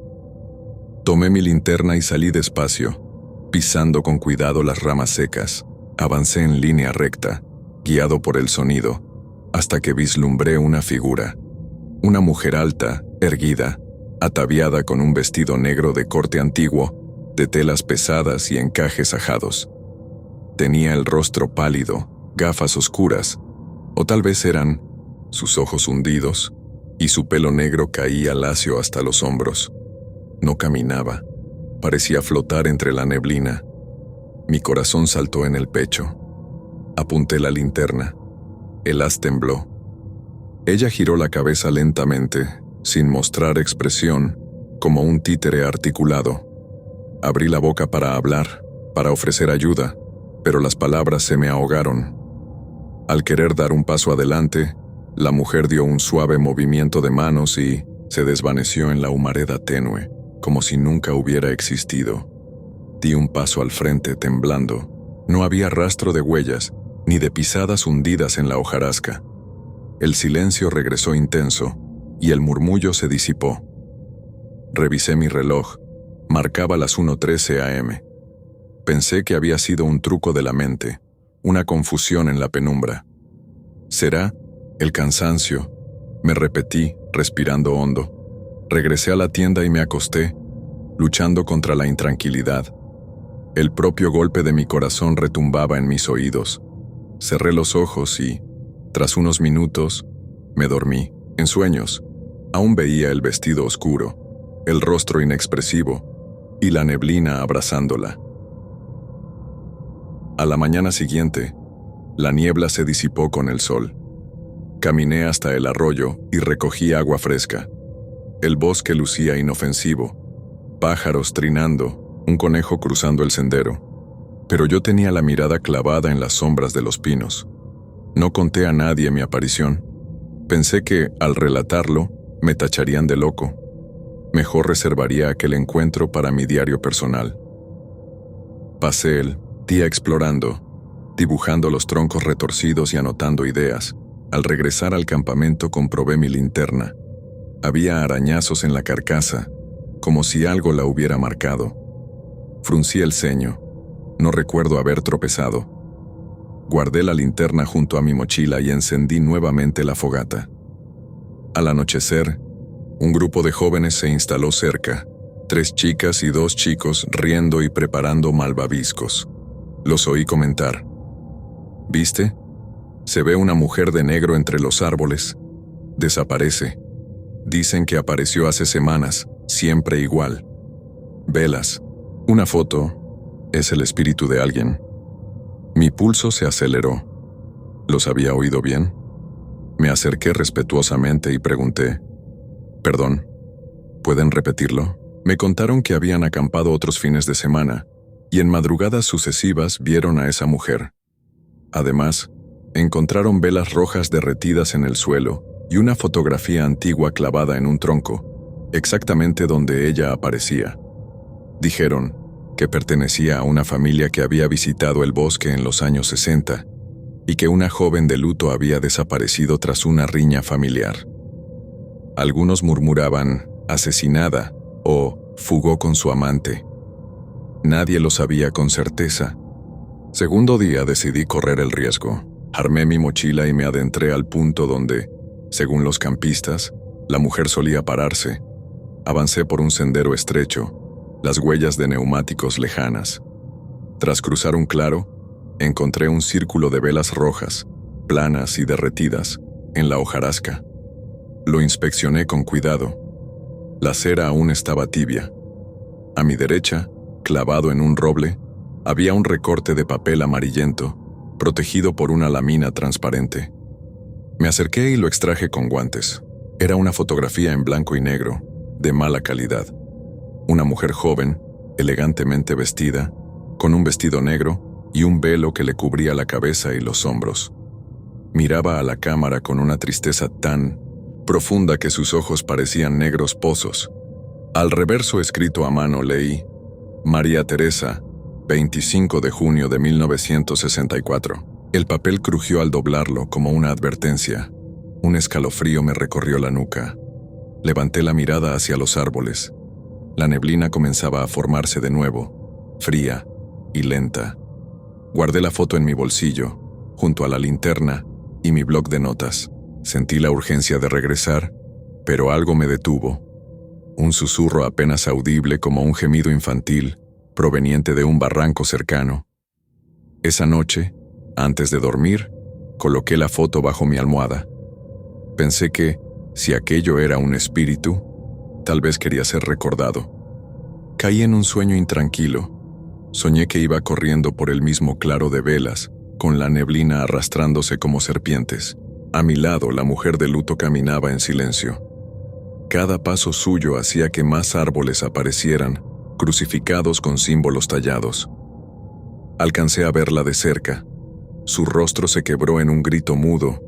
Tomé mi linterna y salí despacio, pisando con cuidado las ramas secas. Avancé en línea recta, guiado por el sonido, hasta que vislumbré una figura. Una mujer alta, erguida, ataviada con un vestido negro de corte antiguo, de telas pesadas y encajes ajados. Tenía el rostro pálido, gafas oscuras, o tal vez eran sus ojos hundidos, y su pelo negro caía lacio hasta los hombros. No caminaba, parecía flotar entre la neblina. Mi corazón saltó en el pecho. Apunté la linterna. El haz tembló. Ella giró la cabeza lentamente, sin mostrar expresión, como un títere articulado. Abrí la boca para hablar, para ofrecer ayuda, pero las palabras se me ahogaron. Al querer dar un paso adelante, la mujer dio un suave movimiento de manos y se desvaneció en la humareda tenue, como si nunca hubiera existido. Di un paso al frente temblando. No había rastro de huellas, ni de pisadas hundidas en la hojarasca. El silencio regresó intenso, y el murmullo se disipó. Revisé mi reloj. Marcaba las 1:13 a.m. Pensé que había sido un truco de la mente, una confusión en la penumbra. ¿Será? El cansancio. Me repetí, respirando hondo. Regresé a la tienda y me acosté, luchando contra la intranquilidad. El propio golpe de mi corazón retumbaba en mis oídos. Cerré los ojos y, tras unos minutos, me dormí. En sueños, aún veía el vestido oscuro, el rostro inexpresivo y la neblina abrazándola. A la mañana siguiente, la niebla se disipó con el sol. Caminé hasta el arroyo y recogí agua fresca. El bosque lucía inofensivo, pájaros trinando, un conejo cruzando el sendero. Pero yo tenía la mirada clavada en las sombras de los pinos. No conté a nadie mi aparición. Pensé que, al relatarlo, me tacharían de loco. Mejor reservaría aquel encuentro para mi diario personal. Pasé el día explorando, dibujando los troncos retorcidos y anotando ideas. Al regresar al campamento comprobé mi linterna. Había arañazos en la carcasa, como si algo la hubiera marcado. Fruncí el ceño. No recuerdo haber tropezado. Guardé la linterna junto a mi mochila y encendí nuevamente la fogata. Al anochecer, un grupo de jóvenes se instaló cerca, 3 chicas y 2 chicos riendo y preparando malvaviscos. Los oí comentar. ¿Viste? Se ve una mujer de negro entre los árboles. Desaparece. Dicen que apareció hace semanas, siempre igual. Velas. Una foto. Es el espíritu de alguien. Mi pulso se aceleró. ¿Los había oído bien? Me acerqué respetuosamente y pregunté. «Perdón, ¿pueden repetirlo?» Me contaron que habían acampado otros fines de semana y en madrugadas sucesivas vieron a esa mujer. Además, encontraron velas rojas derretidas en el suelo y una fotografía antigua clavada en un tronco, exactamente donde ella aparecía. Dijeron que pertenecía a una familia que había visitado el bosque en los años 60 y que una joven de luto había desaparecido tras una riña familiar. Algunos murmuraban «asesinada» o «fugó con su amante». Nadie lo sabía con certeza. Segundo día decidí correr el riesgo. Armé mi mochila y me adentré al punto donde, según los campistas, la mujer solía pararse. Avancé por un sendero estrecho, las huellas de neumáticos lejanas. Tras cruzar un claro, encontré un círculo de velas rojas, planas y derretidas, en la hojarasca. Lo inspeccioné con cuidado. La cera aún estaba tibia. A mi derecha, clavado en un roble, había un recorte de papel amarillento, protegido por una lámina transparente. Me acerqué y lo extraje con guantes. Era una fotografía en blanco y negro, de mala calidad. Una mujer joven, elegantemente vestida, con un vestido negro y un velo que le cubría la cabeza y los hombros. Miraba a la cámara con una tristeza tan profunda que sus ojos parecían negros pozos. Al reverso escrito a mano leí: María Teresa, 25 de junio de 1964. El papel crujió al doblarlo como una advertencia. Un escalofrío me recorrió la nuca. Levanté la mirada hacia los árboles. La neblina comenzaba a formarse de nuevo, fría y lenta. Guardé la foto en mi bolsillo, junto a la linterna y mi bloc de notas. Sentí la urgencia de regresar, pero algo me detuvo. Un susurro apenas audible como un gemido infantil, proveniente de un barranco cercano. Esa noche, antes de dormir, coloqué la foto bajo mi almohada. Pensé que, si aquello era un espíritu, tal vez quería ser recordado. Caí en un sueño intranquilo. Soñé que iba corriendo por el mismo claro de velas, con la neblina arrastrándose como serpientes. A mi lado, la mujer de luto caminaba en silencio. Cada paso suyo hacía que más árboles aparecieran, crucificados con símbolos tallados. Alcancé a verla de cerca. Su rostro se quebró en un grito mudo,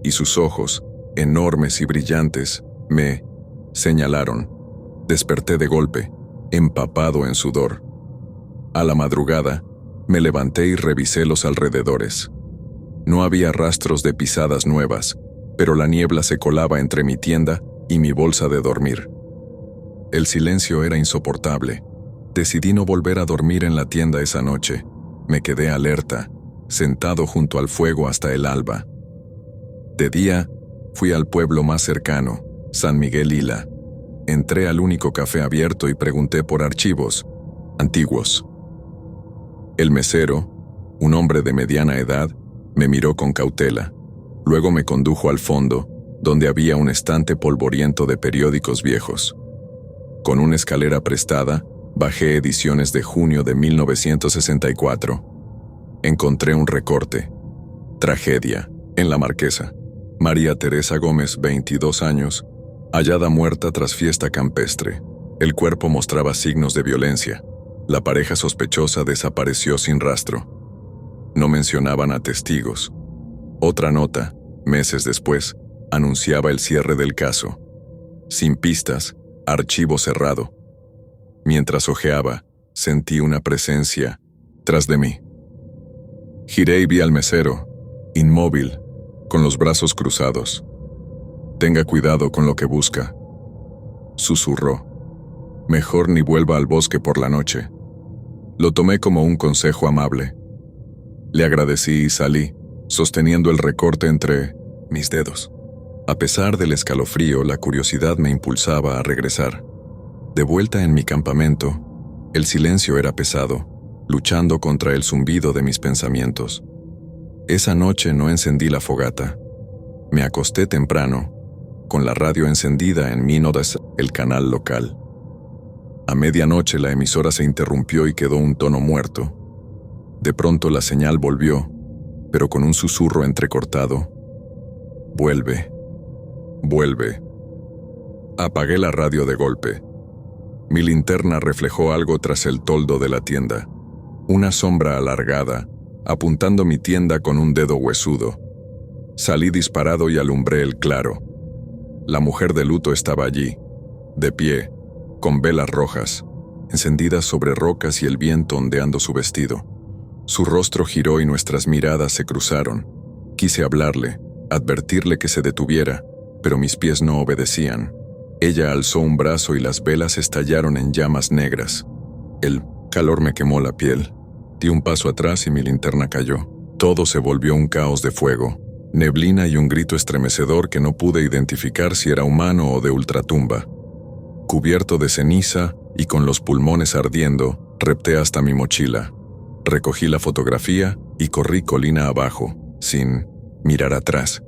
y sus ojos, enormes y brillantes, me señalaron. Desperté de golpe, empapado en sudor. A la madrugada, me levanté y revisé los alrededores. No había rastros de pisadas nuevas, pero la niebla se colaba entre mi tienda y mi bolsa de dormir. El silencio era insoportable. Decidí no volver a dormir en la tienda esa noche. Me quedé alerta, sentado junto al fuego hasta el alba. De día, fui al pueblo más cercano, San Miguel Ila. Entré al único café abierto y pregunté por archivos antiguos. El mesero, un hombre de mediana edad, me miró con cautela. Luego me condujo al fondo, donde había un estante polvoriento de periódicos viejos. Con una escalera prestada, bajé ediciones de junio de 1964. Encontré un recorte. Tragedia, en La Marquesa. María Teresa Gómez, 22 años, hallada muerta tras fiesta campestre. El cuerpo mostraba signos de violencia. La pareja sospechosa desapareció sin rastro. No mencionaban a testigos. Otra nota, meses después, anunciaba el cierre del caso. Sin pistas, archivo cerrado. Mientras hojeaba, sentí una presencia tras de mí. Giré y vi al mesero, inmóvil, con los brazos cruzados. «Tenga cuidado con lo que busca», susurró. «Mejor ni vuelva al bosque por la noche». Lo tomé como un consejo amable. Le agradecí y salí, sosteniendo el recorte entre mis dedos. A pesar del escalofrío, la curiosidad me impulsaba a regresar. De vuelta en mi campamento, el silencio era pesado, luchando contra el zumbido de mis pensamientos. Esa noche no encendí la fogata. Me acosté temprano, con la radio encendida en Minodas, el canal local. A medianoche la emisora se interrumpió y quedó un tono muerto. De pronto la señal volvió, pero con un susurro entrecortado. «Vuelve, vuelve». Apagué la radio de golpe. Mi linterna reflejó algo tras el toldo de la tienda. Una sombra alargada, apuntando mi tienda con un dedo huesudo. Salí disparado y alumbré el claro. La mujer de luto estaba allí, de pie, con velas rojas, encendidas sobre rocas y el viento ondeando su vestido. Su rostro giró y nuestras miradas se cruzaron. Quise hablarle, advertirle que se detuviera, pero mis pies no obedecían. Ella alzó un brazo y las velas estallaron en llamas negras. El calor me quemó la piel. Di un paso atrás y mi linterna cayó. Todo se volvió un caos de fuego, neblina y un grito estremecedor que no pude identificar si era humano o de ultratumba. Cubierto de ceniza y con los pulmones ardiendo, repté hasta mi mochila. Recogí la fotografía y corrí colina abajo, sin mirar atrás.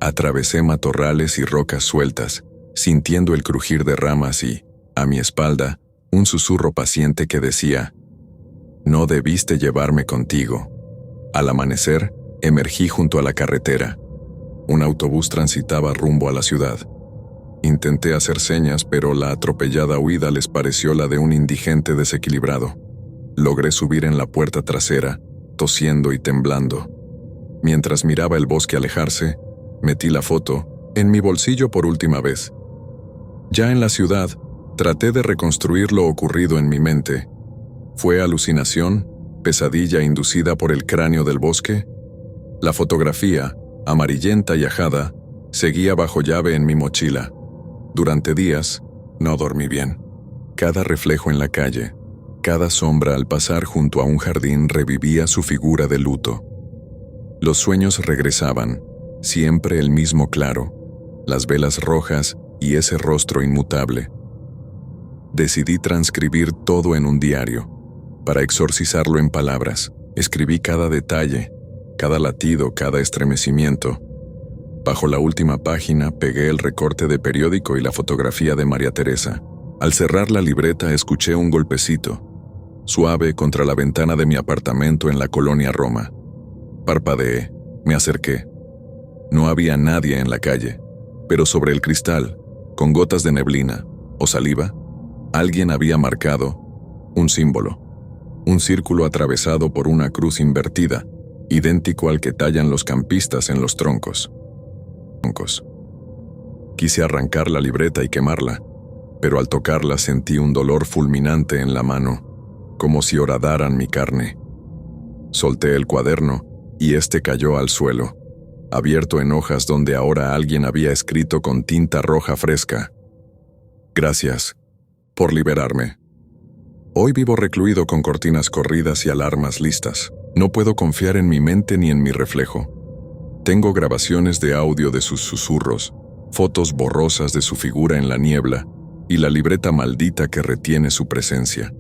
Atravesé matorrales y rocas sueltas, sintiendo el crujir de ramas y, a mi espalda, un susurro paciente que decía: «No debiste llevarme contigo». Al amanecer, emergí junto a la carretera. Un autobús transitaba rumbo a la ciudad. Intenté hacer señas, pero la atropellada huida les pareció la de un indigente desequilibrado. Logré subir en la puerta trasera, tosiendo y temblando. Mientras miraba el bosque alejarse, metí la foto en mi bolsillo por última vez. Ya en la ciudad, traté de reconstruir lo ocurrido en mi mente. ¿Fue alucinación, pesadilla inducida por el cráneo del bosque? La fotografía, amarillenta y ajada, seguía bajo llave en mi mochila. Durante días, no dormí bien. Cada reflejo en la calle, cada sombra al pasar junto a un jardín revivía su figura de luto. Los sueños regresaban, siempre el mismo claro, las velas rojas y ese rostro inmutable. Decidí transcribir todo en un diario. Para exorcizarlo en palabras, escribí cada detalle, cada latido, cada estremecimiento. Bajo la última página pegué el recorte de periódico y la fotografía de María Teresa. Al cerrar la libreta escuché un golpecito, suave contra la ventana de mi apartamento en la colonia Roma. Parpadeé, me acerqué. No había nadie en la calle, pero sobre el cristal, con gotas de neblina o saliva, alguien había marcado Un símbolo. Un círculo atravesado por una cruz invertida, idéntico al que tallan los campistas en los troncos. Quise arrancar la libreta y quemarla, pero al tocarla sentí un dolor fulminante en la mano, como si horadaran mi carne. Solté el cuaderno y este cayó al suelo, abierto en hojas donde ahora alguien había escrito con tinta roja fresca: «Gracias por liberarme. Hoy vivo recluido con cortinas corridas y alarmas listas. No puedo confiar en mi mente ni en mi reflejo. Tengo grabaciones de audio de sus susurros, fotos borrosas de su figura en la niebla y la libreta maldita que retiene su presencia.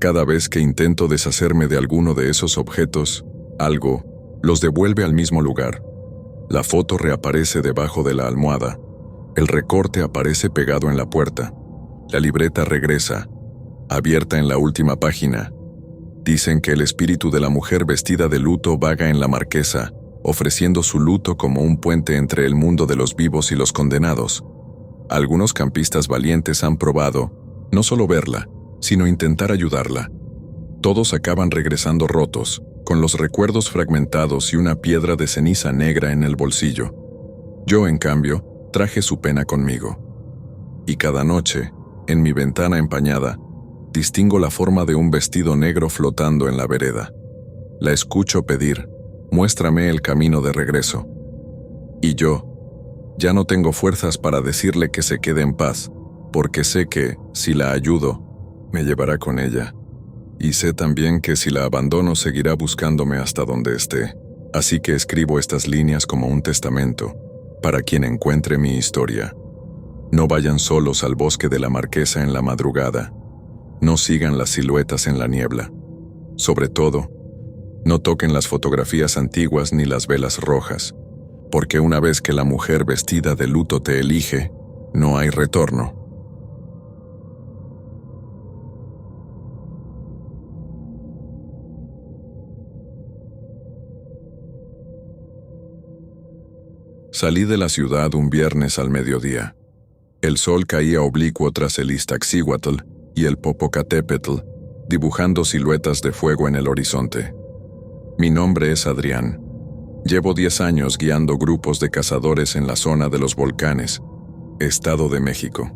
Cada vez que intento deshacerme de alguno de esos objetos, algo los devuelve al mismo lugar. La foto reaparece debajo de la almohada. El recorte aparece pegado en la puerta. La libreta regresa, abierta en la última página. Dicen que el espíritu de la mujer vestida de luto vaga en la marquesa, ofreciendo su luto como un puente entre el mundo de los vivos y los condenados. Algunos campistas valientes han probado, no solo verla, sino intentar ayudarla. Todos acaban regresando rotos, con los recuerdos fragmentados y una piedra de ceniza negra en el bolsillo. Yo, en cambio, traje su pena conmigo. Y cada noche, en mi ventana empañada, distingo la forma de un vestido negro flotando en la vereda. La escucho pedir: «Muéstrame el camino de regreso». Y yo, ya no tengo fuerzas para decirle que se quede en paz, porque sé que, si la ayudo, me llevará con ella. Y sé también que si la abandono seguirá buscándome hasta donde esté. Así que escribo estas líneas como un testamento, para quien encuentre mi historia. No vayan solos al bosque de la Marquesa en la madrugada. No sigan las siluetas en la niebla. Sobre todo, no toquen las fotografías antiguas ni las velas rojas, porque una vez que la mujer vestida de luto te elige, no hay retorno. Salí de la ciudad un viernes al mediodía. El sol caía oblicuo tras el Iztaccíhuatl y el Popocatépetl, dibujando siluetas de fuego en el horizonte. Mi nombre es Adrián. Llevo 10 años guiando grupos de cazadores en la zona de los volcanes, Estado de México.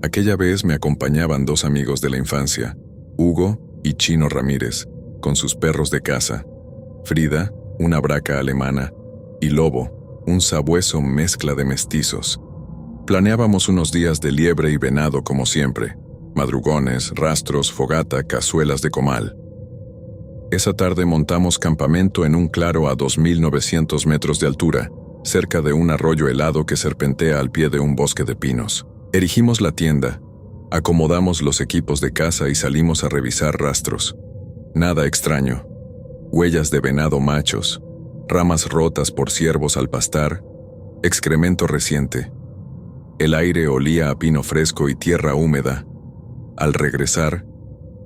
Aquella vez me acompañaban 2 amigos de la infancia, Hugo y Chino Ramírez, con sus perros de caza, Frida, una braca alemana, y Lobo, un sabueso mezcla de mestizos. Planeábamos unos días de liebre y venado como siempre, madrugones, rastros, fogata, cazuelas de comal. Esa tarde montamos campamento en un claro a 2.900 metros de altura, cerca de un arroyo helado que serpentea al pie de un bosque de pinos. Erigimos la tienda, acomodamos los equipos de caza y salimos a revisar rastros. Nada extraño. Huellas de venado machos, ramas rotas por ciervos al pastar, excremento reciente. El aire olía a pino fresco y tierra húmeda. Al regresar,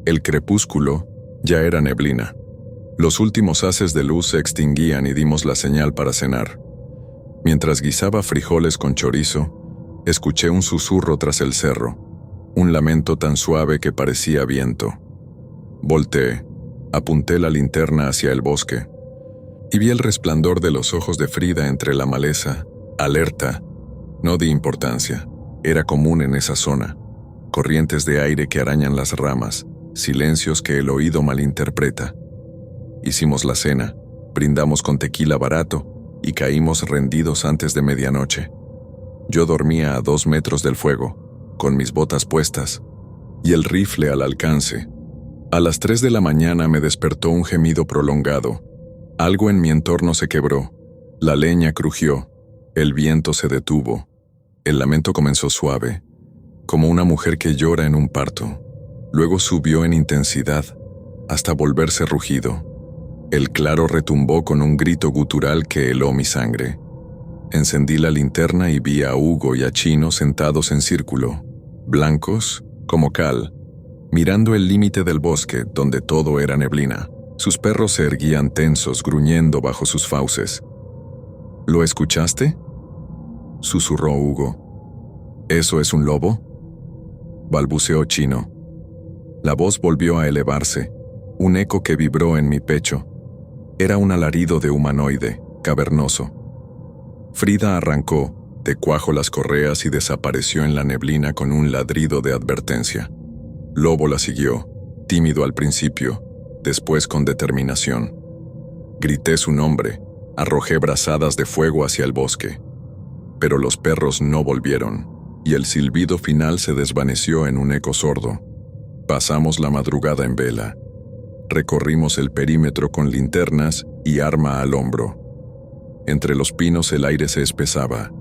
el crepúsculo ya era neblina. Los últimos haces de luz se extinguían y dimos la señal para cenar. Mientras guisaba frijoles con chorizo, escuché un susurro tras el cerro, un lamento tan suave que parecía viento. Volteé, apunté la linterna hacia el bosque y vi el resplandor de los ojos de Frida entre la maleza, alerta. No di importancia, era común en esa zona. Corrientes de aire que arañan las ramas, silencios que el oído malinterpreta. Hicimos la cena, brindamos con tequila barato y caímos rendidos antes de medianoche. Yo dormía a 2 metros del fuego, con mis botas puestas y el rifle al alcance. A las 3 de la mañana me despertó un gemido prolongado. Algo en mi entorno se quebró, la leña crujió, el viento se detuvo. El lamento comenzó suave, como una mujer que llora en un parto. Luego subió en intensidad, hasta volverse rugido. El claro retumbó con un grito gutural que heló mi sangre. Encendí la linterna y vi a Hugo y a Chino sentados en círculo, blancos como cal, mirando el límite del bosque donde todo era neblina. Sus perros se erguían tensos, gruñendo bajo sus fauces. ¿Lo escuchaste?, susurró Hugo. ¿Eso es un lobo?, balbuceó Chino. La voz volvió a elevarse, un eco que vibró en mi pecho. Era un alarido de humanoide, cavernoso. Frida arrancó, de cuajo las correas y desapareció en la neblina con un ladrido de advertencia. Lobo la siguió, tímido al principio, después con determinación. Grité su nombre, arrojé brazadas de fuego hacia el bosque. Pero los perros no volvieron, y el silbido final se desvaneció en un eco sordo. Pasamos la madrugada en vela. Recorrimos el perímetro con linternas y arma al hombro. Entre los pinos el aire se espesaba.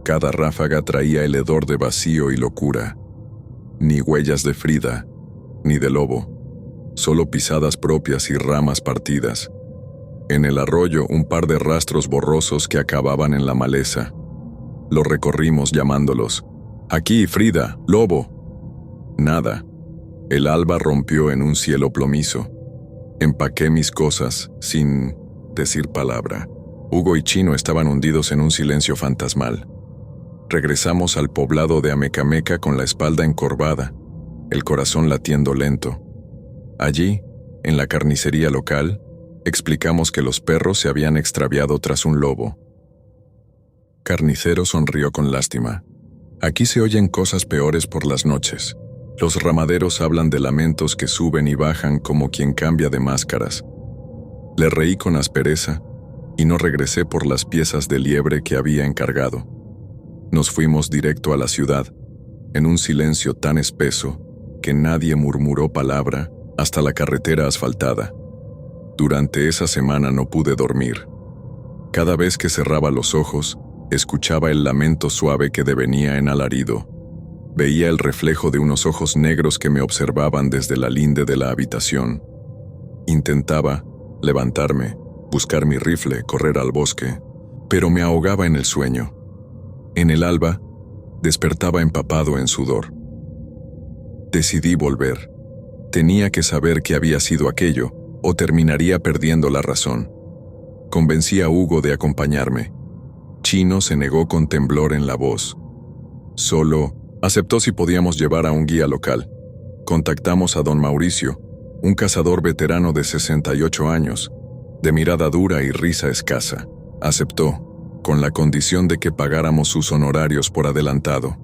Cada ráfaga traía el hedor de vacío y locura. Ni huellas de Frida, ni de lobo. Solo pisadas propias y ramas partidas. En el arroyo un par de rastros borrosos que acababan en la maleza. Lo recorrimos llamándolos. «Aquí, Frida, lobo». Nada. El alba rompió en un cielo plomizo. Empaqué mis cosas, sin decir palabra. Hugo y Chino estaban hundidos en un silencio fantasmal. Regresamos al poblado de Amecameca con la espalda encorvada, el corazón latiendo lento. Allí, en la carnicería local, explicamos que los perros se habían extraviado tras un lobo. Carnicero sonrió con lástima. Aquí se oyen cosas peores por las noches. Los ramaderos hablan de lamentos que suben y bajan como quien cambia de máscaras. Le reí con aspereza y no regresé por las piezas de liebre que había encargado. Nos fuimos directo a la ciudad, en un silencio tan espeso que nadie murmuró palabra hasta la carretera asfaltada. Durante esa semana no pude dormir. Cada vez que cerraba los ojos, escuchaba el lamento suave que devenía en alarido. Veía el reflejo de unos ojos negros que me observaban desde la linde de la habitación. Intentaba levantarme, buscar mi rifle, correr al bosque, pero me ahogaba en el sueño. En el alba, despertaba empapado en sudor. Decidí volver. Tenía que saber qué había sido aquello, o terminaría perdiendo la razón. Convencí a Hugo de acompañarme. Chino se negó con temblor en la voz. Solo aceptó si podíamos llevar a un guía local. Contactamos a don Mauricio, un cazador veterano de 68 años, de mirada dura y risa escasa. Aceptó, con la condición de que pagáramos sus honorarios por adelantado.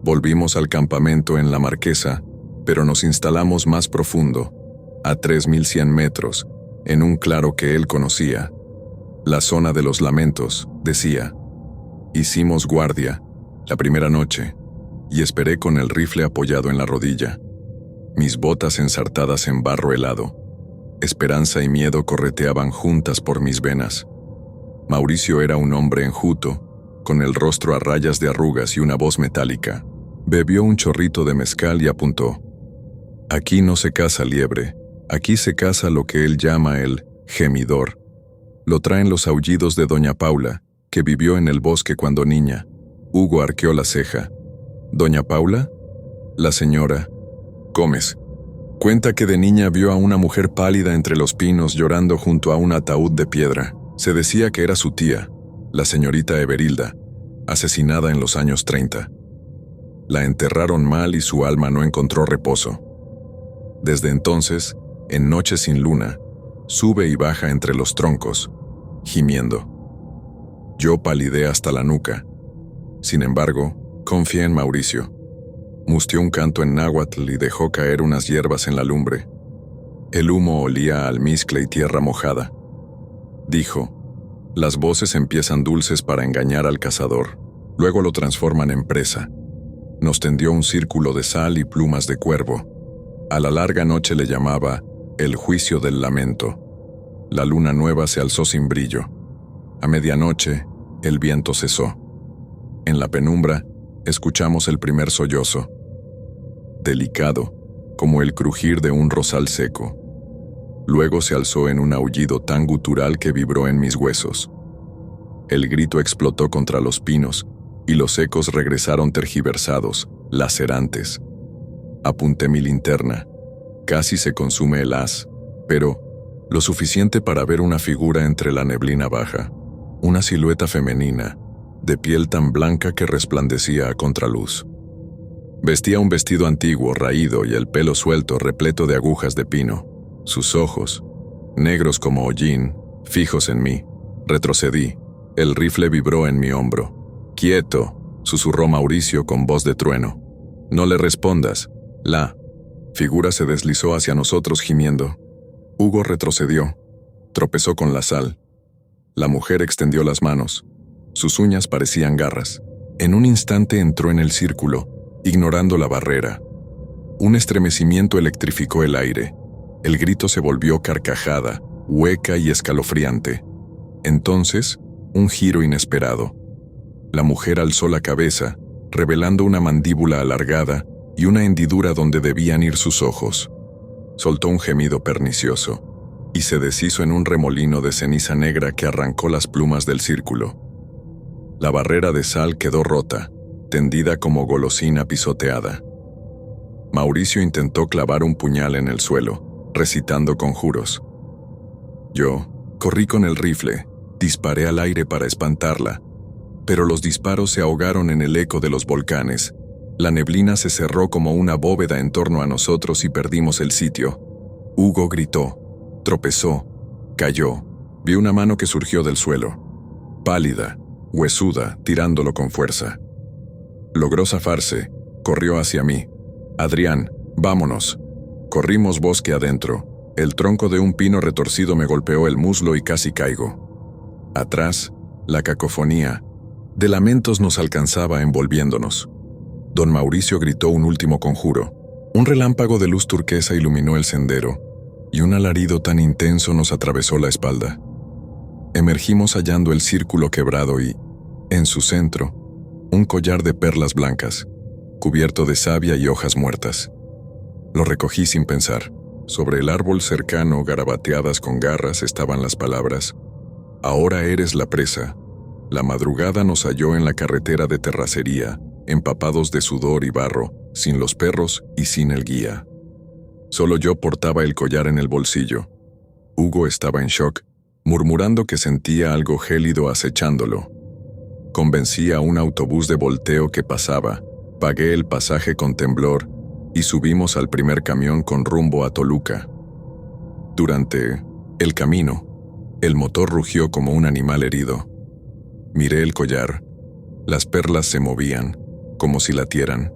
Volvimos al campamento en La Marquesa, pero nos instalamos más profundo, a 3100 metros, en un claro que él conocía. La zona de los lamentos, decía. Hicimos guardia, la primera noche, y esperé con el rifle apoyado en la rodilla, mis botas ensartadas en barro helado. Esperanza y miedo correteaban juntas por mis venas. Mauricio era un hombre enjuto, con el rostro a rayas de arrugas y una voz metálica. Bebió un chorrito de mezcal y apuntó. Aquí no se caza liebre, aquí se caza lo que él llama el gemidor. Lo traen los aullidos de doña Paula, que vivió en el bosque cuando niña. Hugo arqueó la ceja. ¿Doña Paula? La señora Gómez. Cuenta que de niña vio a una mujer pálida entre los pinos llorando junto a un ataúd de piedra. Se decía que era su tía, la señorita Everilda, asesinada en los años 30. La enterraron mal y su alma no encontró reposo. Desde entonces, en noches sin luna, sube y baja entre los troncos, gimiendo. Yo palidé hasta la nuca. Sin embargo, confié en Mauricio. Mustió un canto en náhuatl y dejó caer unas hierbas en la lumbre. El humo olía a almizcle y tierra mojada. Dijo, las voces empiezan dulces para engañar al cazador, luego lo transforman en presa. Nos tendió un círculo de sal y plumas de cuervo. A la larga noche le llamaba el juicio del lamento. La luna nueva se alzó sin brillo. A medianoche, el viento cesó. En la penumbra, escuchamos el primer sollozo. Delicado, como el crujir de un rosal seco. Luego se alzó en un aullido tan gutural que vibró en mis huesos. El grito explotó contra los pinos, y los ecos regresaron tergiversados, lacerantes. Apunté mi linterna. Casi se consume el haz, pero lo suficiente para ver una figura entre la neblina baja, una silueta femenina, de piel tan blanca que resplandecía a contraluz. Vestía un vestido antiguo, raído, y el pelo suelto, repleto de agujas de pino. Sus ojos, negros como hollín, fijos en mí. Retrocedí. El rifle vibró en mi hombro. «¡Quieto!», susurró Mauricio con voz de trueno. «No le respondas». La figura se deslizó hacia nosotros gimiendo. Hugo retrocedió. Tropezó con la sal. La mujer extendió las manos. Sus uñas parecían garras. En un instante entró en el círculo, ignorando la barrera. Un estremecimiento electrificó el aire. El grito se volvió carcajada, hueca y escalofriante. Entonces, un giro inesperado. La mujer alzó la cabeza, revelando una mandíbula alargada y una hendidura donde debían ir sus ojos. Soltó un gemido pernicioso y se deshizo en un remolino de ceniza negra que arrancó las plumas del círculo. La barrera de sal quedó rota, tendida como golosina pisoteada. Mauricio intentó clavar un puñal en el suelo, recitando conjuros. Yo corrí con el rifle, disparé al aire para espantarla, pero los disparos se ahogaron en el eco de los volcanes. La neblina se cerró como una bóveda en torno a nosotros y perdimos el sitio. Hugo gritó, tropezó, cayó. Vi una mano que surgió del suelo, pálida, huesuda, tirándolo con fuerza. Logró zafarse, corrió hacia mí. «Adrián, vámonos». Corrimos bosque adentro. El tronco de un pino retorcido me golpeó el muslo y casi caigo. Atrás, la cacofonía de lamentos nos alcanzaba envolviéndonos. Don Mauricio gritó un último conjuro. Un relámpago de luz turquesa iluminó el sendero, y un alarido tan intenso nos atravesó la espalda. Emergimos hallando el círculo quebrado y, en su centro, un collar de perlas blancas, cubierto de savia y hojas muertas. Lo recogí sin pensar. Sobre el árbol cercano, garabateadas con garras, estaban las palabras: «Ahora eres la presa». La madrugada nos halló en la carretera de terracería, empapados de sudor y barro, sin los perros y sin el guía. Solo yo portaba el collar en el bolsillo. Hugo estaba en shock, murmurando que sentía algo gélido acechándolo. Convencí a un autobús de volteo que pasaba, pagué el pasaje con temblor y subimos al primer camión con rumbo a Toluca. Durante el camino, el motor rugió como un animal herido. Miré el collar. Las perlas se movían, como si latieran.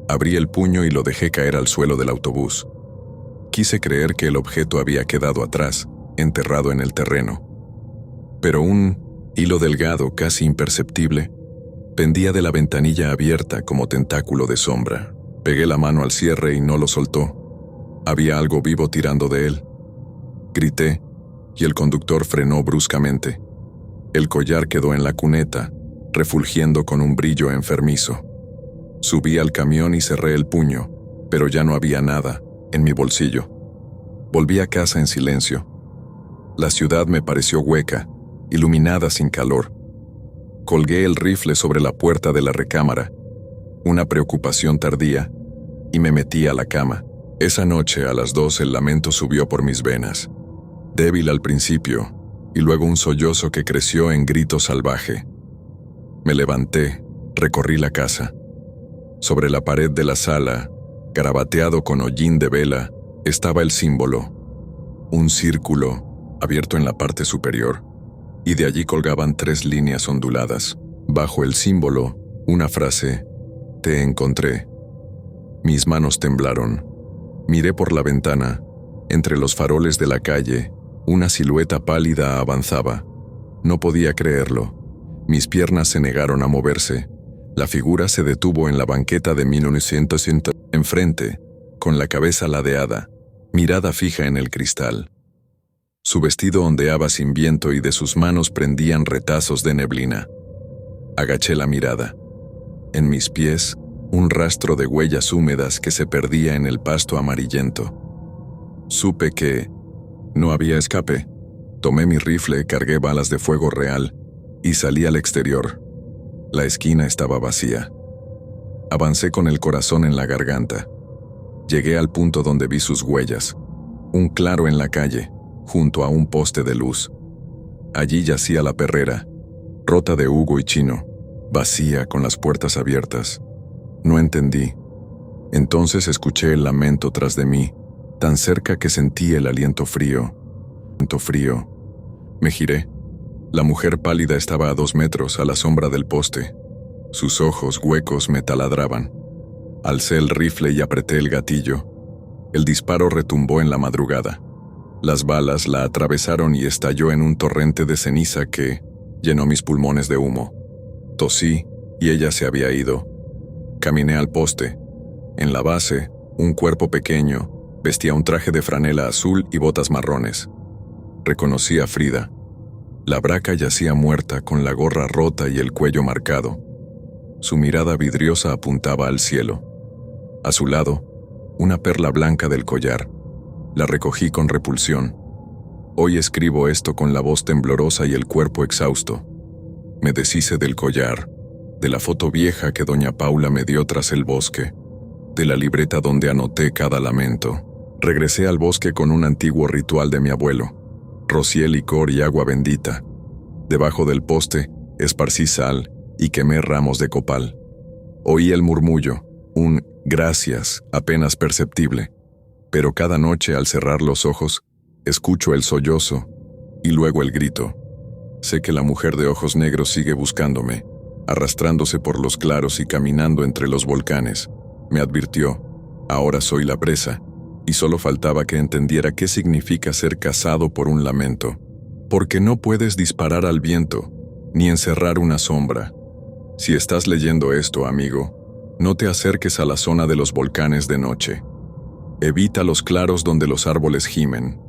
Abrí el puño y lo dejé caer al suelo del autobús. Quise creer que el objeto había quedado atrás, enterrado en el terreno. Pero un hilo delgado, casi imperceptible, pendía de la ventanilla abierta como tentáculo de sombra. Pegué la mano al cierre y no lo soltó. Había algo vivo tirando de él. Grité, y el conductor frenó bruscamente. El collar quedó en la cuneta, refulgiendo con un brillo enfermizo. Subí al camión y cerré el puño, pero ya no había nada en mi bolsillo. Volví a casa en silencio. La ciudad me pareció hueca, iluminada sin calor. Colgué el rifle sobre la puerta de la recámara, una preocupación tardía, y me metí a la cama. Esa noche a las 2 el lamento subió por mis venas, débil al principio, y luego un sollozo que creció en grito salvaje. Me levanté, recorrí la casa. Sobre la pared de la sala, garabateado con hollín de vela, estaba el símbolo, un círculo abierto en la parte superior, y de allí colgaban 3 líneas onduladas. Bajo el símbolo, una frase: «Te encontré». Mis manos temblaron. Miré por la ventana. Entre los faroles de la calle, una silueta pálida avanzaba. No podía creerlo. Mis piernas se negaron a moverse. La figura se detuvo en la banqueta de 1900 enfrente, con la cabeza ladeada, mirada fija en el cristal. Su vestido ondeaba sin viento y de sus manos prendían retazos de neblina. Agaché la mirada. En mis pies, un rastro de huellas húmedas que se perdía en el pasto amarillento. Supe que no había escape. Tomé mi rifle, cargué balas de fuego real y salí al exterior. La esquina estaba vacía. Avancé con el corazón en la garganta. Llegué al punto donde vi sus huellas. Un claro en la calle, junto a un poste de luz. Allí yacía la perrera, rota de Hugo y Chino, vacía con las puertas abiertas. No entendí. Entonces escuché el lamento tras de mí, tan cerca que sentí el aliento frío. Me giré. La mujer pálida estaba a 2 metros a la sombra del poste. Sus ojos huecos me taladraban. Alcé el rifle y apreté el gatillo. El disparo retumbó en la madrugada. Las balas la atravesaron y estalló en un torrente de ceniza que llenó mis pulmones de humo. Tosí y ella se había ido. Caminé al poste. En la base, un cuerpo pequeño vestía un traje de franela azul y botas marrones. Reconocí a Frida. La braca yacía muerta con la gorra rota y el cuello marcado. Su mirada vidriosa apuntaba al cielo. A su lado, una perla blanca del collar. La recogí con repulsión. Hoy escribo esto con la voz temblorosa y el cuerpo exhausto. Me deshice del collar, de la foto vieja que doña Paula me dio tras el bosque, de la libreta donde anoté cada lamento. Regresé al bosque con un antiguo ritual de mi abuelo. Rocié licor y agua bendita. Debajo del poste, esparcí sal y quemé ramos de copal. Oí el murmullo, un gracias apenas perceptible, pero cada noche al cerrar los ojos, escucho el sollozo y luego el grito. Sé que la mujer de ojos negros sigue buscándome, arrastrándose por los claros y caminando entre los volcanes. Me advirtió, ahora soy la presa, y solo faltaba que entendiera qué significa ser cazado por un lamento. Porque no puedes disparar al viento, ni encerrar una sombra. Si estás leyendo esto, amigo, no te acerques a la zona de los volcanes de noche. Evita los claros donde los árboles gimen.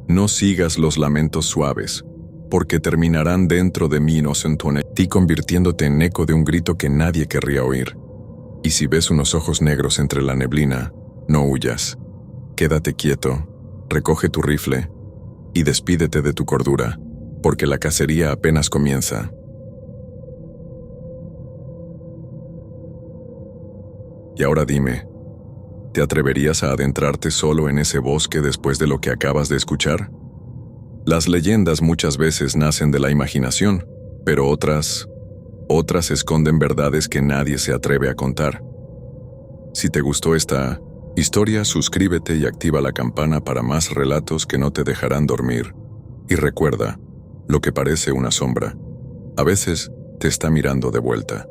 No sigas los lamentos suaves, porque terminarán dentro de mí ti convirtiéndote en eco de un grito que nadie querría oír. Y si ves unos ojos negros entre la neblina, no huyas. Quédate quieto, recoge tu rifle y despídete de tu cordura, porque la cacería apenas comienza. Y ahora dime, ¿te atreverías a adentrarte solo en ese bosque después de lo que acabas de escuchar? Las leyendas muchas veces nacen de la imaginación, pero otras esconden verdades que nadie se atreve a contar. Si te gustó esta historia, suscríbete y activa la campana para más relatos que no te dejarán dormir. Y recuerda, lo que parece una sombra, a veces te está mirando de vuelta.